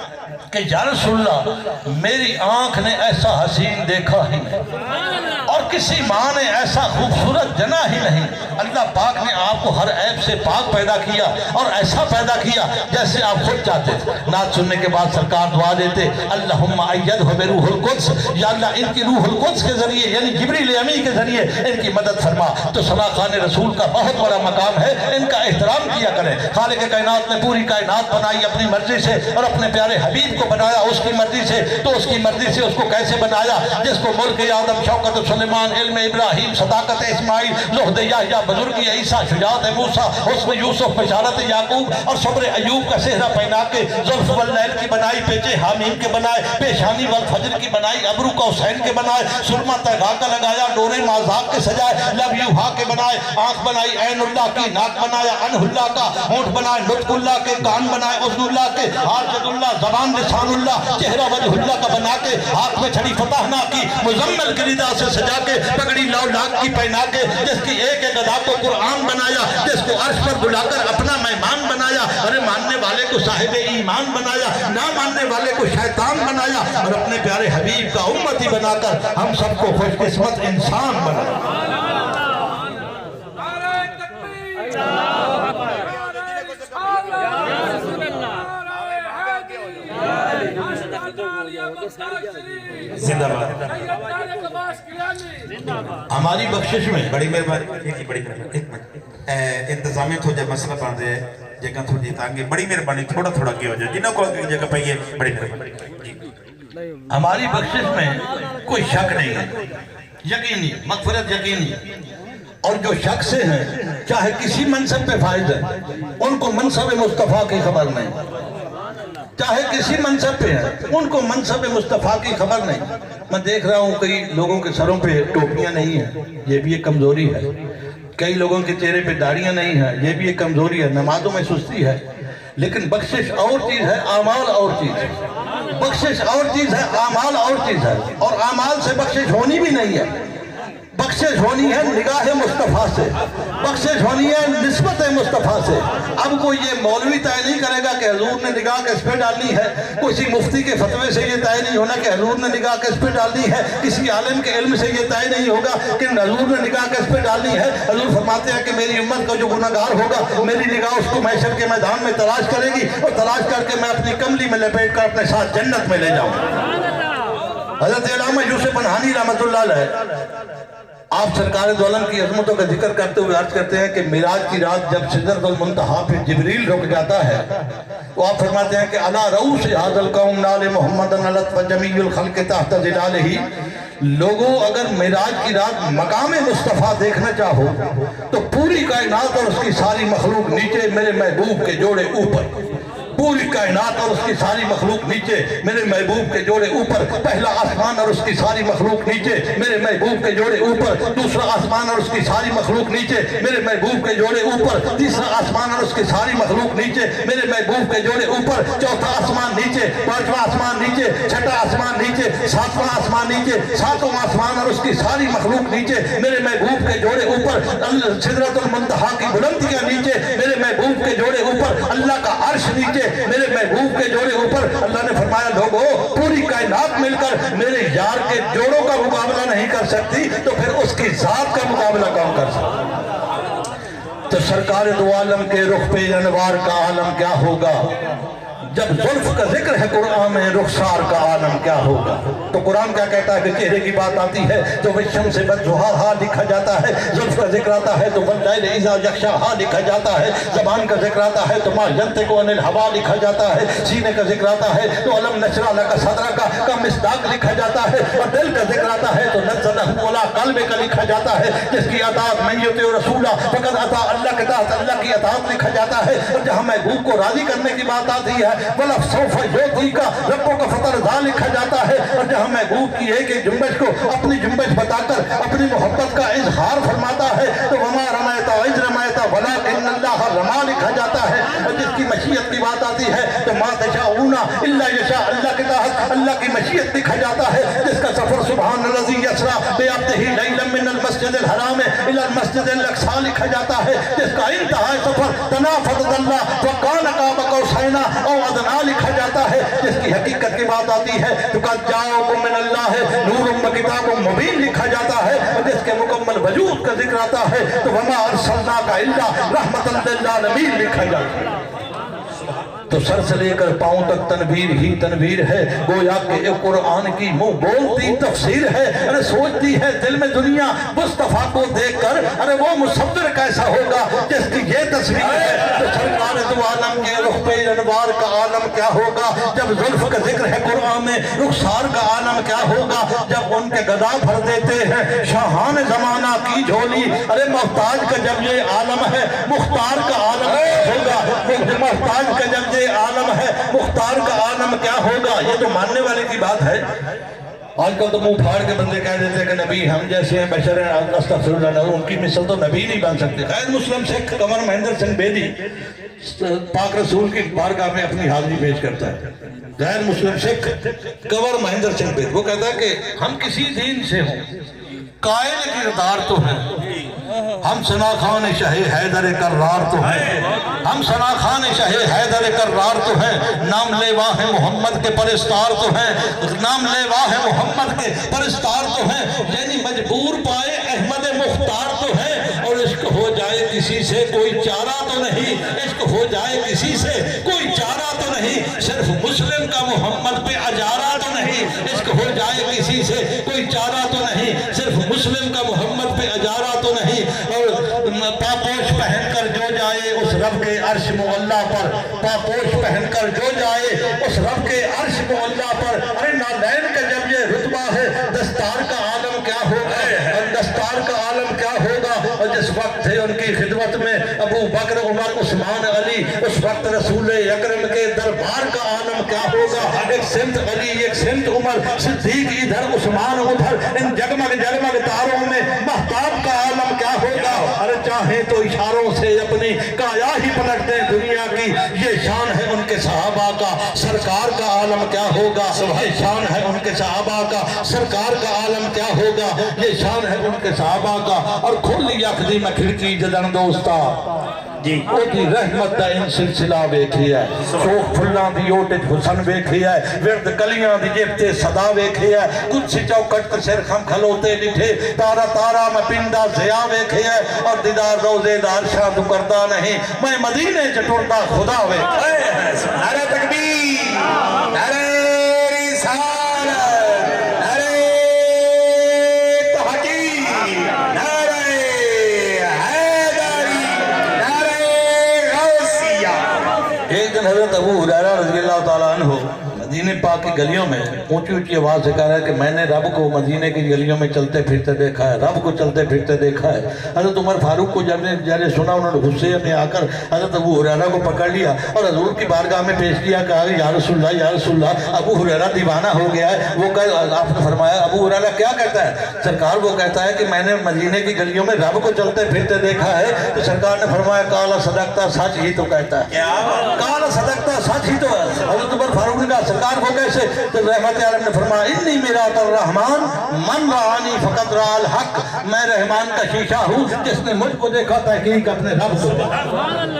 کہ یا رسول اللہ میری آنکھ نے ایسا حسین دیکھا ہی نہیں اور کسی ماں نے ایسا خوبصورت جنا ہی نہیں۔ اللہ پاک نے آپ کو ہر عیب سے پاک پیدا کیا اور ایسا پیدا کیا جیسے آپ خود چاہتے تھے۔ نعت سننے کے بعد سرکار دعا دیتے اللہم ایدہ بروح القدس، یا اللہ ان کی روح القدس کے ذریعے یعنی جبریل امی کے ذریعے ان کی مدد فرما۔ تو صلاح خان رسول کا بہت بڑا مقام ہے، ان کا احترام کیا کریں۔ خالق کائنات نے پوری کائنات بنائی اپنی مرضی سے اور اپنے پیارے حبیب کو بنایا اس کی مرضی سے، تو اس کی مرضی سے اس کو کیسے بنایا؟ جس کو ملک آدم، شوکت سلیمان، علم ابراہیم، صداقت اسماعیل، زہد یحییٰ، بزرگی عیسیٰ، شجاعت موسیٰ، حسن یوسف، بشارت یعقوب اور صبر ایوب کا صحرا پہنا کے زلف واللیل کی بنائی، پیچے حامیم کے بنائے، پیشانی والفجر کی بنائی، ابرو کا حسین کے بنائے، سرما تیغا کا لگایا، ڈورے مازاق کے سجائے، لب یوہا کے بنائے، آنکھ بنائی عین اللہ کی، ناک بنایا انہ اللہ کا، ہونٹ بنائے لطف اللہ کے، کان بنائے اذن اللہ کے، حاجت اللہ، زبان لسان اللہ، چہرہ وجہ اللہ کا بنا کے، ہاتھ میں چھڑی فتح نہ کی، مزمل کی ردا سے سجا کے، پگڑی لو لاکھ کی پہنا کے، جس کی ایک ایک ادا کو قرآن بنایا، جس کو عرش پر بلا کر اپنا مہمان بنایا، ارے ماننے والے کو صاحب ایمان بنایا، نہ ماننے والے کو شیطان بنایا، اور اپنے پیارے حبیب کا امتی بنا کر ہم سب کو خوش قسمت انسان بنایا۔ زندہ باد۔ ہماری بخشش میں بڑی مہربانی بڑی مہربانی ایک منٹ انتظامیہ تو جب مسئلہ بن رہے ہیں جگہ تھوڑی تانگے بڑی مہربانی تھوڑا تھوڑا کیا ہو جائے جنہوں کو جگہ پہ یہ بڑی مہربانی ہماری بخشش میں کوئی شک نہیں ہے، یقینی مغفرت یقینی، اور جو شک سے ہیں چاہے کسی منصب پہ فائز ہے ان کو منصب مصطفیٰ کی خبر نہیں، چاہے کسی منصب پہ ہیں ان کو منصب مصطفیٰ کی خبر نہیں۔ میں دیکھ رہا ہوں کئی لوگوں کے سروں پہ ٹوپیاں نہیں ہیں، یہ بھی ایک کمزوری ہے، کئی لوگوں کے چہرے پہ داڑیاں نہیں ہیں، یہ بھی ایک کمزوری ہے، نمازوں میں سستی ہے، لیکن بخشش اور چیز ہے، اعمال اور چیز ہے، بخشش اور چیز ہے، اعمال اور چیز ہے، اور اعمال سے بخشش ہونی بھی نہیں ہے، بخشش ہونی ہے نگاہ مصطفیٰ سے، بخشش ہونی ہے نسبت مصطفیٰ سے۔ اب کوئی یہ مولوی طے نہیں کرے گا کہ حضور نے نگاہ کس پہ ڈالنی ہے، کسی مفتی کے فتوے سے یہ طے نہیں ہونا کہ حضور نے نگاہ کس پہ ڈالنی ہے، کسی عالم کے علم سے یہ طے نہیں ہوگا کہ حضور نے نگاہ کس پہ ڈالنی ہے۔ حضور فرماتے ہیں کہ میری امت کا جو گناہگار ہوگا میری نگاہ اس کو محشر کے میدان میں تلاش کرے گی، اور تلاش کر کے میں اپنی کملی میں لپیٹ کر اپنے ساتھ جنت میں لے جاؤں۔ حضرت علامہ یوسف نبہانی رحمۃ اللہ علیہ آپ سرکار دو عالم کی عظمتوں کا ذکر کرتے ہوئے عرض کرتے ہیں کہ معراج کی رات جب سدرۃ المنتہا پہ جبریل رک جاتا ہے تو آپ فرماتے ہیں کہ علی رؤوس ھذا القوم نال محمد نلت و جمیع الخلق تحت ظلالہ، لوگوں اگر معراج کی رات مقام مصطفیٰ دیکھنا چاہو تو پوری کائنات اور اس کی ساری مخلوق نیچے، میرے محبوب کے جوڑے اوپر، پوری کائنات اور اس کی ساری مخلوق نیچے، میرے محبوب کے جوڑے اوپر، پہلا آسمان اور اس کی ساری مخلوق نیچے، میرے محبوب کے جوڑے اوپر، دوسرا آسمان اور اس کی ساری مخلوق نیچے، میرے محبوب کے جوڑے اوپر، تیسرا آسمان اور اس کی ساری مخلوق نیچے، میرے محبوب کے جوڑے اوپر، چوتھا آسمان نیچے، پانچواں آسمان نیچے، چھٹا آسمان نیچے، ساتواں آسمان نیچے، ساتواں آسمان اور اس کی ساری مخلوق نیچے، میرے محبوب کے جوڑے اوپر، سدرۃ المنتہا کی بلندیاں نیچے، میرے محبوب کے جوڑے اوپر، اللہ کا عرش نیچے، میرے محبوب کے جوڑے اوپر۔ اللہ نے فرمایا لوگو پوری کائنات مل کر میرے یار کے جوڑوں کا مقابلہ نہیں کر سکتی تو پھر اس کی ذات کا مقابلہ کون کر سکتا؟ تو سرکار دو عالم کے رخ پہ انوار کا عالم کیا ہوگا؟ جب زلف کا ذکر ہے قرآن میں رخسار کا عالم کیا ہوگا؟ تو قرآن کیا کہتا ہے کہ چہرے کی بات آتی ہے تو وشم سے بدزہا لکھا جاتا ہے، زلف کا ذکر آتا ہے تو واللیل اذا یغشاہا لکھا جاتا ہے، زبان کا ذکر آتا ہے تو ما ینطق عن الہوا لکھا جاتا ہے، سینے کا ذکر آتا ہے تو الم نشرح لک صدرک کا مصداق لکھا جاتا ہے، اور دل کا ذکر آتا ہے تو نزلہ علی قلبک لکھا جاتا ہے، جس کی اطاعت من یطیع رسولہ فقد اطاع اللہ کے تحت اللہ کی اطاعت لکھا جاتا ہے۔ اور جہاں محبوب کو راضی کرنے کی بات آتی ہے وَلَفْ سَوْفَ يُعْطِيكَ رَبُّكَ فَتَرْضَىٰ لکھا جاتا ہے، اور جہاں محبوب کی ایک ایک جنبش کو اپنی جنبش بتا کر اپنی محبت کا اظہار فرماتا ہے تو وَمَا رَمَيْتَ إِذْ رَمَيْتَ وَلَٰكِنَّ اللَّهَ رَمَىٰ لکھا جاتا ہے، اور جس کی مشیت کی بات آتی ہے تو مَا تَشَاءُونَ إِلَّا يَشَاءَ اللہ کے تحت اللہ کی مشیت لکھا جاتا ہے، جس کا سفر سبحان الذی یسریٰ بعبدہ لیلا من المسجد الحرام إلی المسجد الاقصیٰ لکھا جاتا ہے، جس کا انتہائی سفر تنافذ اللہ وکان قاب قوسین او ادنیٰ لکھا جاتا ہے، جس کی حقیقت کی بات آتی ہے تو قد جاءکم من اللہ نور و کتاب مبین لکھا جاتا ہے، اور جس کے مکمل وجود کا ذکر آتا ہے تو وما ارسلناک الا رحمۃ للعالمین لکھا جاتا ہے۔ تو سر سے لے کر پاؤں تک تنویر ہی تنویر ہے، گویا کہ قرآن کی منہ بولتی تفسیر ہے۔ ارے سوچتی ہے دل میں دنیا مصطفیٰ کو دیکھ کر ارے وہ مصور کیسا ہوگا جس کی یہ تصویر ہے۔ تو سرکار دو عالم کے رخ پہ انوار کا عالم کیا ہوگا جب زلف کا ذکر ہے قرآن میں، رخسار کا عالم کیا ہوگا جب ان کے گدا بھر دیتے ہیں شاہان زمانہ کی جھولی۔ ارے محتاج کا جب یہ عالم ہے مختار کا عالم ہوگا، محتاج کا جب یہ عالم ہے مختار کا عالم کیا ہوگا؟ یہ تو ماننے والے کی بات ہے۔ آج کل تو منہ پھاڑ کے بندے کہہ دیتے ہیں کہ نبی ہم جیسے ہیں بشر ہیں، استغفر اللہ، ان کی مثل تو نبی نہیں بن سکتے۔ غیر مسلم سکھ کنور مہندر سنگھ بیدی پاک رسول کی بارگاہ میں اپنی حاضری پیش کرتا ہے۔ غیر مسلم سکھ کنور مہندر سنگھ بیدی وہ کہتا ہے کہ ہم کسی دین سے ہوں، قائل کردار تو ہیں، ہم ثناخان شاہ حیدر کرار تو ہیں، ہم ثناخان شاہ حیدر کرار تو ہیں، نام لیوا ہے محمد کے پرستار تو ہیں، نام لیوا ہے محمد کے پرستار تو ہیں، یعنی مجبور پائے احمد مختار تو ہیں، اور عشق ہو جائے کسی سے کوئی چارہ تو نہیں، عشق ہو جائے کسی سے کوئی چارہ تو نہیں، صرف مسلم کا محمد پہ اجارہ تو نہیں، عشق ہو جائے کسی سے کوئی چارہ تو نہیں، صرف مسلم کا محمد پہ اجارہ تو نہیں، اور پاپوش پہن کر جو جائے اس رب کے عرش معلیٰ پر، پاپوش پہن کر جو جائے اس رب کے عرش معلیٰ پر۔ ارے نالین کا جب یہ رتبہ ہے، دستار کا عالم کیا ہوگا، اور دستار کا عالم کیا ہوگا۔ اور جس وقت تھے ان کی خدمت میں ابو بکر، عمر، عثمان، علی، اس وقت رسول اکرم کے دربار کا عالم کیا ہوگا۔ ایک سمت علی، ایک سمت عمر، صدیق ادھر، عثمان ادھر، ان جگمگ جگمگ تاروں میں مہتاب کا عالم کیا ہوگا۔ ارے چاہیں تو اشاروں سے اپنی کایا ہی پلٹ دیں دنیا کی، یہ شان ہے ان کے صحابہ کا، سرکار کا عالم کیا ہوگا۔ یہ شان ہے ان کے صحابہ کا، سرکار کا عالم کیا ہوگا، یہ شان ہے ان کے صحابہ کا۔ اور کھلی اکھدی میں کھڑکی جدن دوستا جی اوٹی رحمت دا ان سلسلہ ویکھی ہے، شوق پھلاں دی اوٹے حسن ویکھی ہے، ورد کلیاں دی جیبتے صدا ویکھی ہے، کچھ چوکٹ تے سر خم کھلوتے لٹھے، تارا تارا میں پندہ ضیاء ویکھی ہے، اور دیدار روزے دار شاہ تو کردہ نہیں، میں مدینے چٹوردہ خدا ویکھی ہے۔ نعرہ تکبیر، نعرہ رسالت، نعرہ تحقیق، نعرہ حیدری، نعرہ غوثیہ۔ ایک دن حضرت ابو ہریرہ رضی اللہ تعالیٰ عنہ مدینے پاک کی گلیوں میں اونچی اونچی آواز سے کہہ رہا ہے کہ میں نے رب کو مدینے کی گلیوں میں چلتے پھرتے دیکھا ہے، رب کو چلتے پھرتے دیکھا ہے۔ حضرت عمر فاروق کو جب نے سنا، انہوں نے غصے میں آ کر حضرت ابو ہریرہ کو پکڑ لیا اور حضور کی بارگاہ میں پیش کیا، کہا کہ یا رسول اللہ، یا رسول اللہ، ابو ہریرہ دیوانہ ہو گیا ہے۔ وہ آپ نے فرمایا ابو ہریرہ کیا کہتا ہے؟ سرکار وہ کہتا ہے کہ میں نے مدینے کی گلیوں میں رب کو چلتے پھرتے دیکھا ہے۔ تو سرکار نے فرمایا قال صدقتا، سچ ہی تو کہتا ہے، قال صدقتا، سچ ہی تو ہے۔ حضرت عمر فاروق نے کہا سرکار وہ کیسے؟ تو رحمت عالم نے فرمایا انی میرات الرحمن من رعانی فقط رعا الحق، میں رحمان کا شیشہ ہوں جس نے مجھ کو دیکھا تحقیق اپنے رب کو۔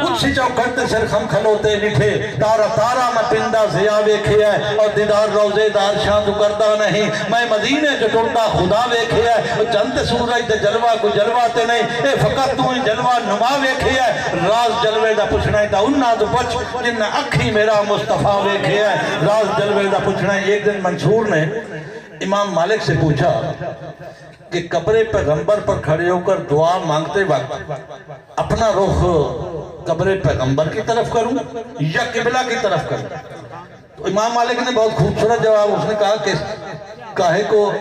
کچھ چوکھٹ سر خم کھلوتے لٹھے، تارا تارا میں پندہ ضیاء ویکھی ہے، اور دیدار روزے دار شاہ تو کردہ نہیں، میں مدینے جو ٹرتا خدا ویکھی ہے۔ چند سورج دے جلوہ کو جلوہ تے نہیں، اے فقط تو جلوہ نما ویکھی ہے، راز جلوے دا پوچھنا ہے تا انہا تو پچھ جن اکھی میرا مصطفیٰ ویکھی ہے، راز جلوے دا پوچھنا ہے۔ ایک دن منصور نے امام مالک سے پوچھا کہ قبر پیغمبر پر کھڑے ہو کر دعا مانگتے وقت اپنا رخ قبر پیغمبر کی طرف کروں یا قبلہ کی طرف کروں؟ تو امام مالک نے بہت خوبصورت جواب، اس نے کہا کہ کاہے کو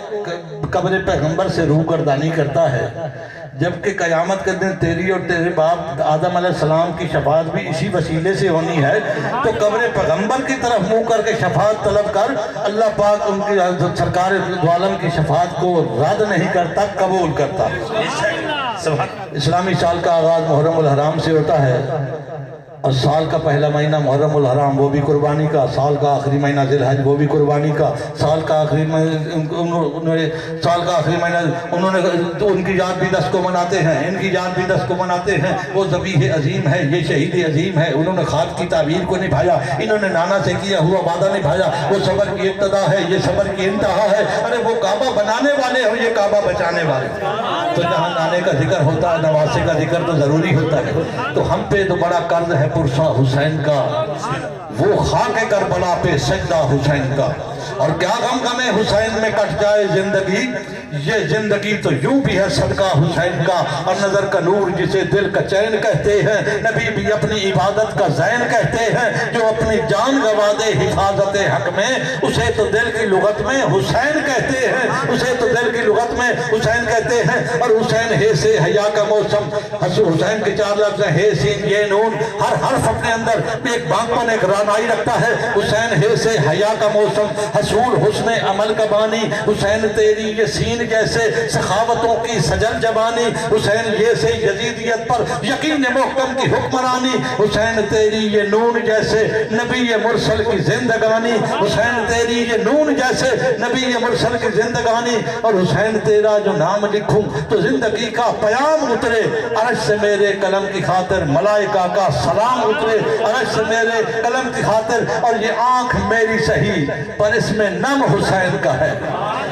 قبر پیغمبر سے روح گردانی کرتا ہے، جبکہ قیامت کے دن تیری اور تیرے باپ آدم علیہ السلام کی شفاعت بھی اسی وسیلے سے ہونی ہے، تو قبر پیغمبر کی طرف منہ کر کے شفاعت طلب کر، اللہ پاک ان کی سرکار دو عالم کی شفاعت کو رد نہیں کرتا، قبول کرتا۔ اسلامی سال کا آغاز محرم الحرام سے ہوتا ہے، اور سال کا پہلا مہینہ محرم الحرام وہ بھی قربانی کا، سال کا آخری مہینہ ذی الحج وہ بھی قربانی کا، سال کا آخری مہینہ انہوں نے ان کی یاد بھی 10 کو مناتے ہیں، ان کی یاد بھی 10 کو مناتے ہیں۔ وہ ذبیح عظیم ہے، یہ شہید عظیم ہے، انہوں نے خاک کی تعبیر کو نبھایا، انہوں نے نانا سے کیا ہوا وعدہ نبھایا، وہ صبر کی ابتدا ہے، یہ صبر کی انتہا ہے۔ ارے وہ کعبہ بنانے والے اور یہ کعبہ بچانے والے۔ تو جہاں نانے کا ذکر ہوتا ہے، نواسے کا ذکر تو ضروری ہوتا ہے۔ تو ہم پہ تو بڑا قرض ہے پرسا حسین کا، وہ خاک کربلا پہ سجدہ حسین کا، اور کیا غم غمیں حسین میں کٹ جائے زندگی، یہ زندگی تو یوں بھی ہے صدقہ حسین کا، اور نظر کا نور جسے دل کا چین کہتے ہیں، نبی بھی اپنی عبادت کا زین کہتے ہیں، جو اپنی جان گوا دے حفاظت حق میں، اسے تو دل کی لغت میں حسین کہتے ہیں، اسے تو دل کی لغت میں حسین کہتے ہیں۔ اور حسین ہے سے حیا کا موسم، حسین کے 4 لفظ ہیں، ہے سین یہ نون، ہر حرف اپنے اندر ایک بانپن ایک رانائی رکھتا ہے۔ حسین ہے سے حیا کا موسم، حصول حسن عمل کا بانی، حسین تیری یہ سین جیسے سخاوتوں کی سجل جبانی، حسین یہ سے یزیدیت پر یقین محکم کی حکمرانی، حسین تیری یہ نون جیسے نبی مرسل کی زندگانی، حسین تیری یہ نون جیسے نبی مرسل کی زندگانی، اور حسین تیرا جو نام لکھوں تو زندگی کا پیام اترے، عرش سے میرے قلم کی خاطر ملائکہ کا سلام اترے، عرش سے میرے قلم کی خاطر، اور یہ آنکھ میری سہی پر اس میں نم حسین کا ہے،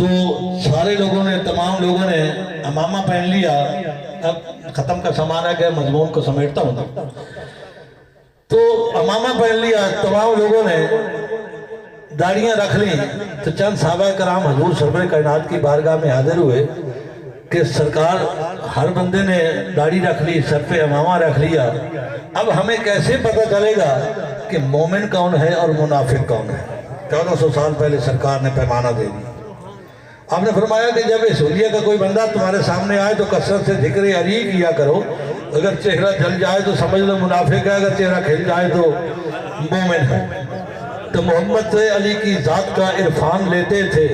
تو سارے لوگوں نے، تمام لوگوں نے امامہ پہن لیا. اب ختم کا سامان ہے کہ مضمون کو سمیٹتا ہوں. تو امامہ پہن لیا تمام لوگوں نے، داڑیاں رکھ لیں. تو چند صحابہ کرام حضور سرور کائنات کی بارگاہ میں حاضر ہوئے کہ سرکار ہر بندے نے داڑھی رکھ لی، سر پہ امامہ رکھ لیا، اب ہمیں کیسے پتہ چلے گا کہ مومن کون ہے اور منافق کون ہے؟ 1400 سال پہلے سرکار نے پیمانہ دے دی. آپ نے فرمایا کہ جب اس حلیہ کا کوئی بندہ تمہارے سامنے آئے تو کثرت سے ذکر علی کیا کرو. اگر چہرہ جل جائے تو سمجھ لو منافق ہے، اگر چہرہ کھل جائے تو مومن ہے. تو محمد علی کی ذات کا عرفان لیتے تھے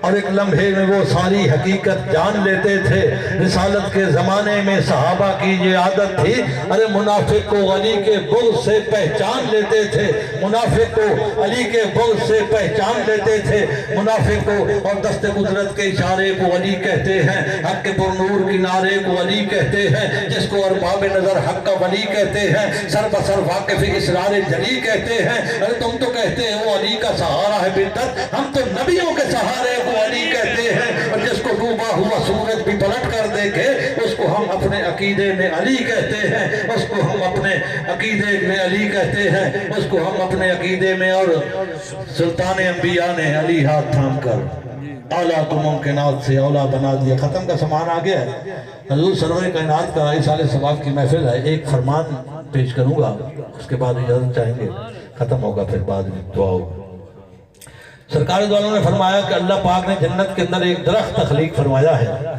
اور ایک لمحے میں وہ ساری حقیقت جان لیتے تھے. رسالت کے زمانے میں صحابہ کی یہ عادت تھی، ارے منافق کو علی کے بغض سے پہچان لیتے تھے، منافق کو علی کے بغض سے پہچان لیتے تھے، منافق کو اور دست قدرت کے اشارے کو علی کہتے ہیں، حق کے پرنور کنارے کو علی کہتے ہیں، جس کو ارباب نظر حق کا ولی کہتے ہیں، سر بسر واقف اسرار جلی کہتے ہیں. ارے تم تو کہتے ہیں وہ علی کا سہارا ہے بدت، ہم تو نبیوں کے سہارے کو علی کہتے ہیں. اور جس کو ڈوبا ہوا سورج بھی پلٹ کر دیکھے اس کو ہم اپنے عقیدے میں علی کہتے ہیں، اس کو ہم اپنے عقیدے میں علی کہتے ہیں، اس کو ہم اپنے عقیدے میں. اور سلطان انبیاء نے علی ہاتھ تھام کر اعلیٰ کو ممکنات سے اولا بنا دیا. ختم کا سامان آ گیا ہے. حضور سرور کائنات کا اصال ثواب کی محفل ہے. ایک فرمان پیش کروں گا، اس کے بعد اجازت چاہیں گے، ختم ہوگا، پھر بعد میں دعا ہوگا. سرکار دو عالم نے فرمایا کہ اللہ پاک نے جنت کے اندر ایک درخت تخلیق فرمایا ہے.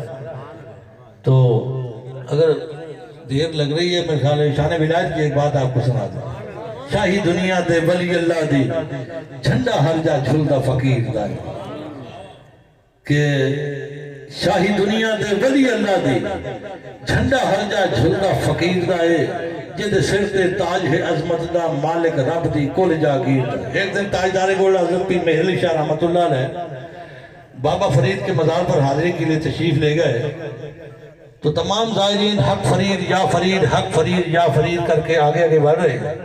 تو اگر دیر لگ رہی ہے میرے خیال ہے شان ولایت کی ایک بات آپ کو سنا دوں. شاہی دنیا دے ولی اللہ دی جھنڈا ہر جا جھلدا فقیر دا، کہ شاہی دنیا دے ولی اللہ دی جھنڈا ہر جا جھلدا فقیر دا ہے، جد سر تے تاج ہے عظمت دا مالک رب دی کل جاگیر دا. ایک دن تاجدار گولڈ حضرت پیر مہر علی شاہ رحمت اللہ علیہ بابا فرید کے مزار پر حاضری کے لیے تشریف لے گئے. تو تمام زائرین حق فرید یا فرید، حق فرید یا فرید کر کے آگے آگے بڑھ رہے.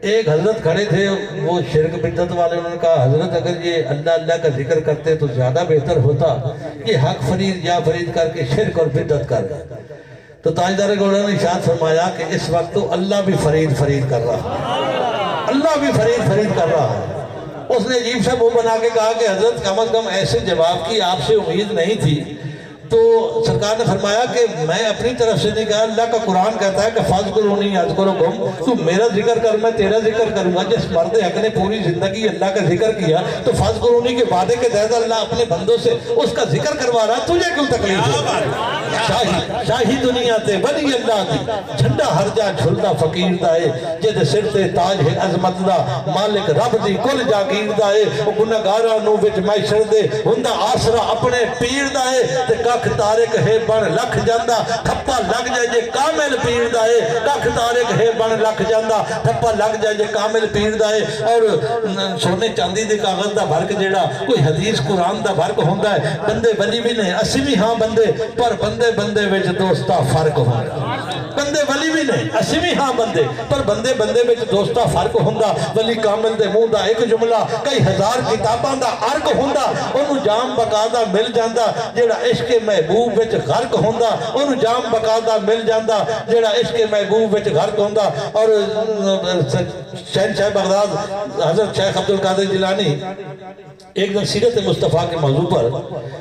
ایک حضرت کھڑے تھے، وہ شرک بدعت والے، انہوں نے کہا حضرت اگر یہ اللہ اللہ کا ذکر کرتے تو زیادہ بہتر ہوتا، یہ حق فرید یا فرید کر کے شرک اور بدعت کر رہے. تو تاجدار گولڈ نے ارشاد فرمایا کہ اس وقت تو اللہ بھی فرید فرید کر رہا ہے، اللہ بھی فرید فرید کر رہا ہے. اس نے عجیب سا منہ بنا کے کہا کہ حضرت کم از کم ایسے جواب کی آپ سے امید نہیں تھی. تو سرکار نے فرمایا کہ میں اپنی طرف سے نہیں کہا، اللہ کا قرآن کہتا ہے کہ فاذکرونی اذکرکم، تو میرا ذکر کر میں تیرا ذکر کروں گا. جس مرد حق نے پوری زندگی اللہ کا ذکر کیا تو فاذکرونی کے وعدے کے تحت اللہ اپنے بندوں سے اس کا ذکر کروا رہا، تجھے کیوں تکلیف ہے؟ شاہی دنیا تے ولی اللہ دی جھنڈا ہر جا جھلدا فقیر دا ہے، جد سر تے تاج ہے عظمت دا مالک رب دی کل جاگیر دا ہے. او گنہگاراں نو وچ محشر دے ہوندا آسرا اپنے پیر دا ہے. تے کھ تارک ہے بن لکھ جاندہ تھپا لگ جائے جے کامل پیر دا ہے، کھ تارک ہے بن لکھ جاندہ تھپا لگ جائے جے کامل پیر دا ہے. اور سونے چاندی دے کاغذ دا فرق جیڑا کوئی حدیث قرآن دا فرق ہوندا ہے. بندے ولی بھی نہیں، اسی بھی ہاں بندے، پر بندے بندے وچ دوستا فرق ہوندا. بندے ولی بھی نہیں، اسی بھی ہاں بندے، پر بندے بندے وچ دوستا فرق ہوندا. ولی کامل دے منہ دا ایک جملہ کئی ہزار کتاباں دا عرق ہوندا. انہوں جام بقادا مل جاندہ جیڑا عشق محبوب وچ غرق ہوندا، انہوں جام بقادا مل جاندہ جیڑا عشق محبوب وچ غرق ہوندا. اور شہنشاہ بغداد حضرت شیخ عبدالقادر جیلانی ایک دن سیرت مصطفیٰ کے موضوع پر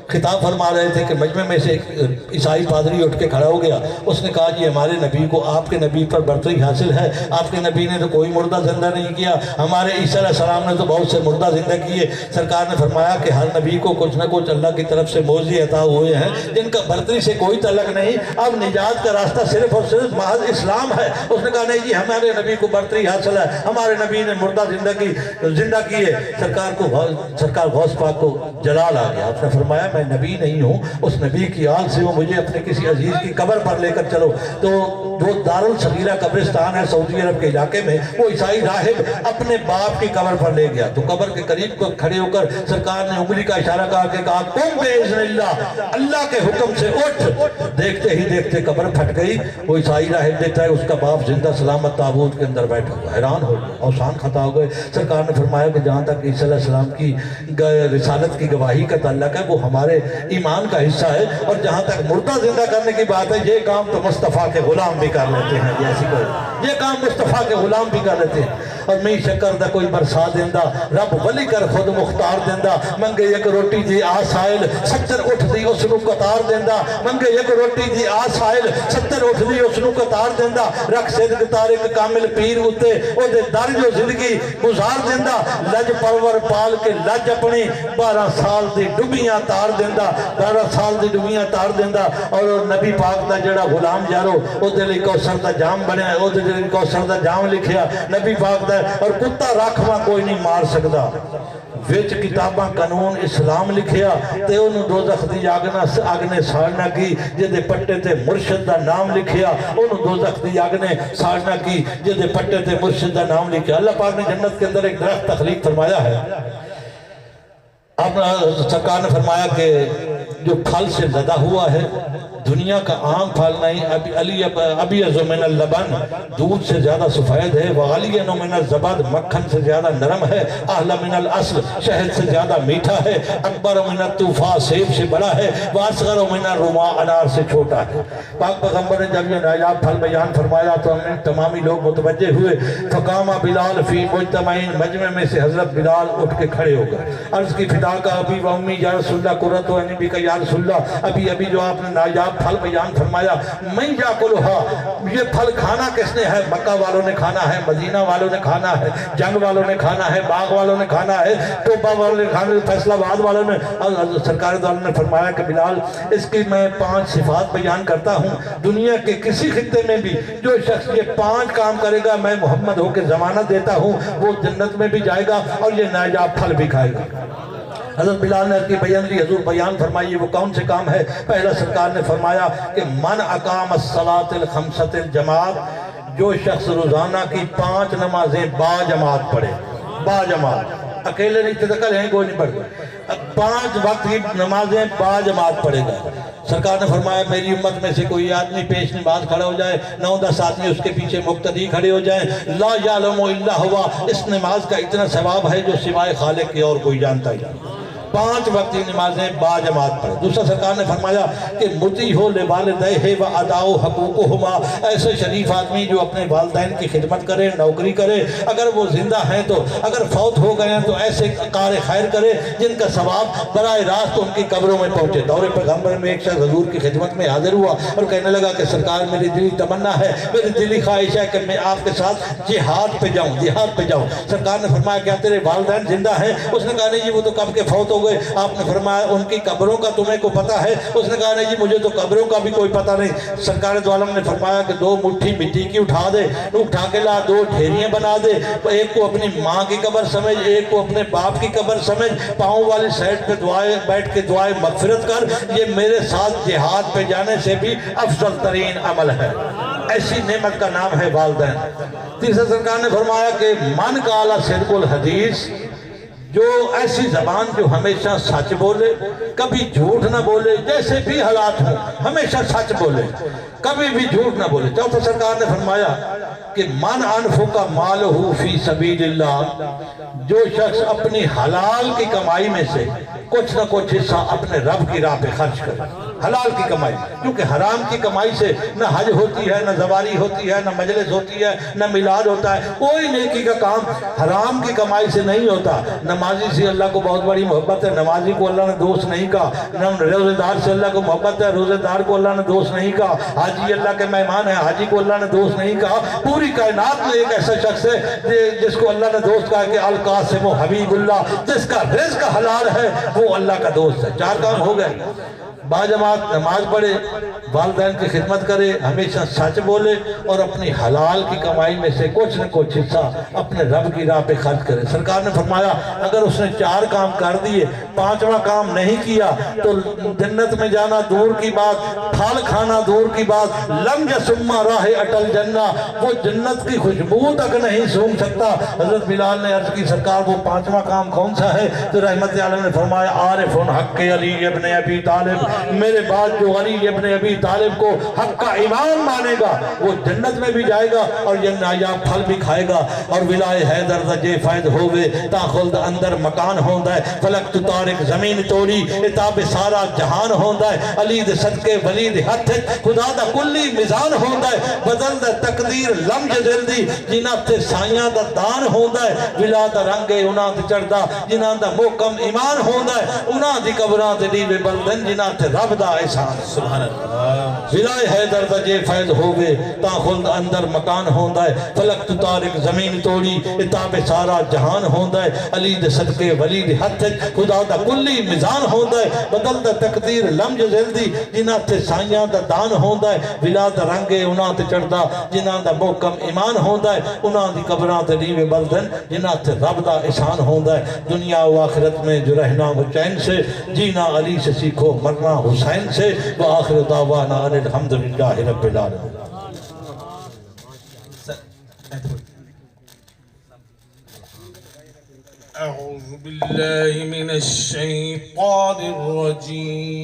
خطاب فرما رہے تھے کہ مجمع میں سے ایک عیسائی پادری اٹھ کے کھڑا ہو گیا. اس نے کہا جی ہمارے نبی کو آپ کے نبی پر برتری حاصل ہے، آپ کے نبی نے تو کوئی مردہ زندہ نہیں کیا، ہمارے عیسیٰ علیہ السلام نے تو بہت سے مردہ زندہ کیے. سرکار نے فرمایا کہ ہر نبی کو کچھ نہ کچھ اللہ کی طرف سے موضوع عطا ہوئے ہیں جن کا برتری سے کوئی تعلق نہیں. اب نجات کا راستہ صرف اور صرف محض اسلام ہے. اس نے کہا نہیں جی ہمارے نبی کو برتری حاصل ہے، ہمارے نبی نے مردہ زندہ کیے. سرکار غوث پاک کو جلال آ گیا. آپ نے فرمایا میں نبی نہیں ہوں، اس نبی کی آل سے وہ مجھے اپنے کسی عزیز کی قبر پر لے کر چلو. تو تو جو دارالصغیرہ قبرستان ہے سعودی عرب کے علاقے میں، وہ عیسائی راہب اپنے باپ کی قبر پر لے گیا، تو قبر کے قریب کو کھڑے ہو کر سرکار نے انگلی کا اشارہ کہا قم باذن اللہ، اللہ کے حکم سے اٹھ۔ دیکھتے ہی دیکھتے قبر پھٹ گئی، وہ عیسائی راہب دیکھتا ہے اس کا باپ زندہ سلامت تابوت کے اندر بیٹھا ہوا، حیران ہو گئے، اوسان خطا ہو گئے۔ سرکار نے فرمایا کہ جہاں تک عیسیٰ علیہ السلام کی رسالت کی گواہی کا تعلق ہے وہ ہمارے ایمان کا حصہ ہے، اور جہاں تک مردہ زندہ کرنے کی بات ہے یہ کام تو مصطفیٰ کے غلام بھی کر لیتے ہیں، یہ کام مصطفیٰ کے غلام بھی کر لیتے ہیں۔ اور میں شکر دا کوئی برسا دیندہ، رب ولی کر خود مختار دیندہ، منگے یک روٹی دی آسائل 70 اٹھ دی اس نو قطار دیندہ، منگے یک روٹی دی آسائل 70 اٹھ دی اس نو قطار دیندہ، رکھ صدق تارک کامل پیر اتے او دے در جو زندگی گزار دیندہ، لج پرور پال کے لج اپنی 12 سال دی ڈبیاں تار دیندہ، 12 سال دی ڈبیاں تار دیندہ، اور نبی پاک دا جڑا غلام جارو او دے لئے کوثر دا جام بنیا، او دے لئے کوثر دا جام لکھیا نبی پاک دا، اور کتا راکھواں کوئی نہیں مار سکدا، وچ کتاباں قانون اسلام لکھیا تے انہوں دوزخ دی آگنے ساڑنا کی، جدے پٹے تے مرشد دا نام لکھیا انہوں دوزخ دی آگنے ساڑنا کی، جدے پٹے تے مرشد دا نام لکھیا۔ اللہ پاک نے جنت کے اندر ایک درخت تخلیق فرمایا ہے، اپنا سرکار نے فرمایا کہ جو پھل سے زدہ ہوا ہے، دنیا کا عام پھل نہیں، ابیض من اللبن، دودھ سے زیادہ سفید ہے، وغلین من الزبد، مکھن سے زیادہ نرم ہے، احلی من الاصل، شہد سے زیادہ میٹھا ہے، اکبر من الطوفا، سیب سے بڑا ہے، واصغر من الرما، انار سے چھوٹا ہے۔ پاک پیغمبر نے جب یہ نایاب پھل بیان فرمایا تو ہم تمامی لوگ متوجہ ہوئے، فقام بلال فی مجتمعین، مجمع میں سے حضرت بلال اٹھ کے کھڑے ہو گئے، عرض کی فدا کا ابی و امی یا رسول اللہ، قرۃ عینی بک یا رسول اللہ، ابھی جو آپ نے نایاب پھل بیان فرمایا، میں یاکلھا، یہ پھل کھانا کس نے ہے؟ مکہ والوں نے کھانا ہے، مدینہ والوں نے کھانا ہے، جنگ والوں نے کھانا ہے، باغ والوں نے کھانا ہے، توبہ والوں نے کھانا ہے، فیصلہ آباد والوں نے۔ سرکار دو عالم نے فرمایا کہ بلال اس کی میں 5 صفات بیان کرتا ہوں، دنیا کے کسی خطے میں بھی جو شخص یہ 5 کام کرے گا میں محمد ہو کے ضمانت دیتا ہوں وہ جنت میں بھی جائے گا اور یہ نایاب پھل بھی کھائے گا۔ حضرت بلال نے کی بیان لی، حضور بیان فرمائیے وہ کون سے کام ہے؟ پہلا سرکار نے فرمایا کہ من اقام الصلاۃ الخمسۃ الجماعت، جو شخص روزانہ کی 5 نمازیں با جماعت پڑھے، با جماعت، اکیلے نہیں تدکل ہیں کوئی نہیں پڑھے، 5 وقت کی نمازیں با جماعت پڑھے گا۔ سرکار نے فرمایا میری امت میں سے کوئی آدمی پیش نماز کھڑا ہو جائے، 9-10 آدمی اس کے پیچھے مقتدی کھڑے ہو جائیں، لا یعلم الا ہوا، اس نماز کا اتنا ثواب ہے جو سوائے خالق کے اور کوئی جانتا ہی نہیں۔ 5 وقتی نمازیں با جماعت پڑھے۔ دوسرا سرکار نے فرمایا کہ مطیع ہو لوالدیہ و اداء حقوقہما، ایسے شریف آدمی جو اپنے والدین کی خدمت کرے، نوکری کرے، اگر وہ زندہ ہیں تو، اگر فوت ہو گئے ہیں تو ایسے کار خیر کرے جن کا ثواب براہ راست ان کی قبروں میں پہنچے۔ دور پیغمبر میں ایک شخص حضور کی خدمت میں حاضر ہوا اور کہنے لگا کہ سرکار میری دلی تمنا ہے، میری دلی خواہش ہے کہ میں آپ کے ساتھ جہاد پہ جاؤں، جہاد پہ جاؤں۔ سرکار نے فرمایا کیا تیرے والدین زندہ ہیں؟ اس نے کہا نہیں جی وہ تو کب کے فوت ہو گئے۔ آپ نے فرمایا ان کی قبروں کا تمہیں کو پتہ ہے؟ اس نے کہا نہیں جی مجھے تو قبروں کا بھی کوئی پتہ نہیں۔ سرکار دو عالم نے فرمایا کہ 2 مٹھی مٹی کی اٹھا دے، اٹھا کے لا 2 ڈھیریاں بنا دے، ایک کو اپنی ماں کی قبر سمجھ، ایک کو اپنے باپ کی قبر سمجھ، پاؤں والی سائڈ پہ دعائیں بیٹھ کے دعائیں مغفرت کر، یہ میرے ساتھ جہاد پہ جانے سے بھی افضل ترین عمل ہے۔ ایسی نعمت کا نام ہے والدین۔ تیسرا سرکار نے فرمایا کہ من قال صدق الحدیث، جو ایسی زبان جو ہمیشہ سچ بولے، کبھی جھوٹ نہ بولے، جیسے بھی حالات ہوں ہمیشہ سچ بولے، کبھی بھی جھوٹ نہ بولے۔ چوتھا سرکار نے فرمایا کہ من انفق مالہ فی سبیل اللہ، جو شخص اپنی حلال کی کمائی میں سے کچھ نہ کچھ حصہ اپنے رب کی راہ پہ خرچ کرے، حلال کی کمائی، کیونکہ حرام کی کمائی سے نہ حج ہوتی ہے، نہ زواری ہوتی ہے، نہ مجلس ہوتی ہے، نہ میلاد ہوتا ہے، کوئی نیکی کا کام حرام کی کمائی سے نہیں ہوتا۔ نمازی سے اللہ کو بہت بڑی محبت ہے، نمازی کو اللہ نے دوست نہیں کہا، روزے دار سے اللہ کو محبت ہے، روزے دار کو اللہ نے دوست نہیں کہا، حاجی اللہ کے مہمان ہے، حاجی کو اللہ نے دوست نہیں کہا۔ پوری کائنات میں ایک ایسا شخص ہے جس کو اللہ نے دوست کہا کہ القاسم حبیب اللہ، جس کا رزق حلال ہے، وہ اللہ کا دوست ہے۔ 4 کام ہو گئے، باجماعت نماز پڑھے، والدین کی خدمت کرے، ہمیشہ سچ بولے، اور اپنی حلال کی کمائی میں سے کچھ نہ کچھ حصہ اپنے رب کی راہ پہ خرچ کرے۔ سرکار نے فرمایا اگر اس نے 4 کام کر دیے، 5واں کام نہیں کیا تو جنت میں جانا دور کی بات، پھل کھانا دور کی بات، لم یسما راہ اٹل جنہ، وہ جنت کی خوشبو تک نہیں سونگھ سکتا۔ حضرت بلال نے عرض کی سرکار وہ 5واں کام کون سا ہے؟ تو رحمت عالم نے فرمایا عارف حق علی ابن ابی طالب، میرے بعد جو علی ابن ابی طالب کو حق کا امام مانے گا وہ جنت میں بھی جائے گا اور یہ نایاب پھل بھی کھائے گا۔ اور ولائے حیدر دا جے فائد ہوئے تا خلد اندر مکان ہوندہ ہے، فلک تو تارک زمین توڑی اتاب سارا جہان ہوندہ ہے، علی دے صدقے ولی دے ہتھ خدا دا کلی میزان ہوندہ ہے، بدل دا تقدیر لمج جلدی جنہ تے سائیاں دا دان ہوندہ ہے، ولا دا رنگے انہاں تے چڑھدا جنہ دا محکم ایمان ہوندہ ہے، انہاں دی قبراں تے دیوے بلدن جنہ تے رب دا احسان۔ سبحان اللہ۔ ولائے حیدر دا جے فائد ہوئے تا خلد اندر مکان ہوندہ ہے، فلک تو تارک زمین توڑی اتاب سارا جہان ہوندہ ہے، علی دے صدقے ولی دے ہتھ خدا دا کلی میزان ہوندہ ہے، بدل دا تقدیر لمج جلدی جنہ تے سائیاں دا دان ہوندہ ہے، ولا دا رنگے انہاں تے چڑھدا جنہ دا محکم ایمان ہوندہ ہے، انہاں دی قبراں تے نیوے بلدن جنہ تے رب دا احسان ہوندہ ہے۔ دنیا و آخرت میں جو رہنا وہ چین سے، جینا علی سے سیکھو مرنا حسین سے، وآخر دعوانا ان الحمدللہ رب العالمین۔ أعوذ بالله من الشيطان الرجيم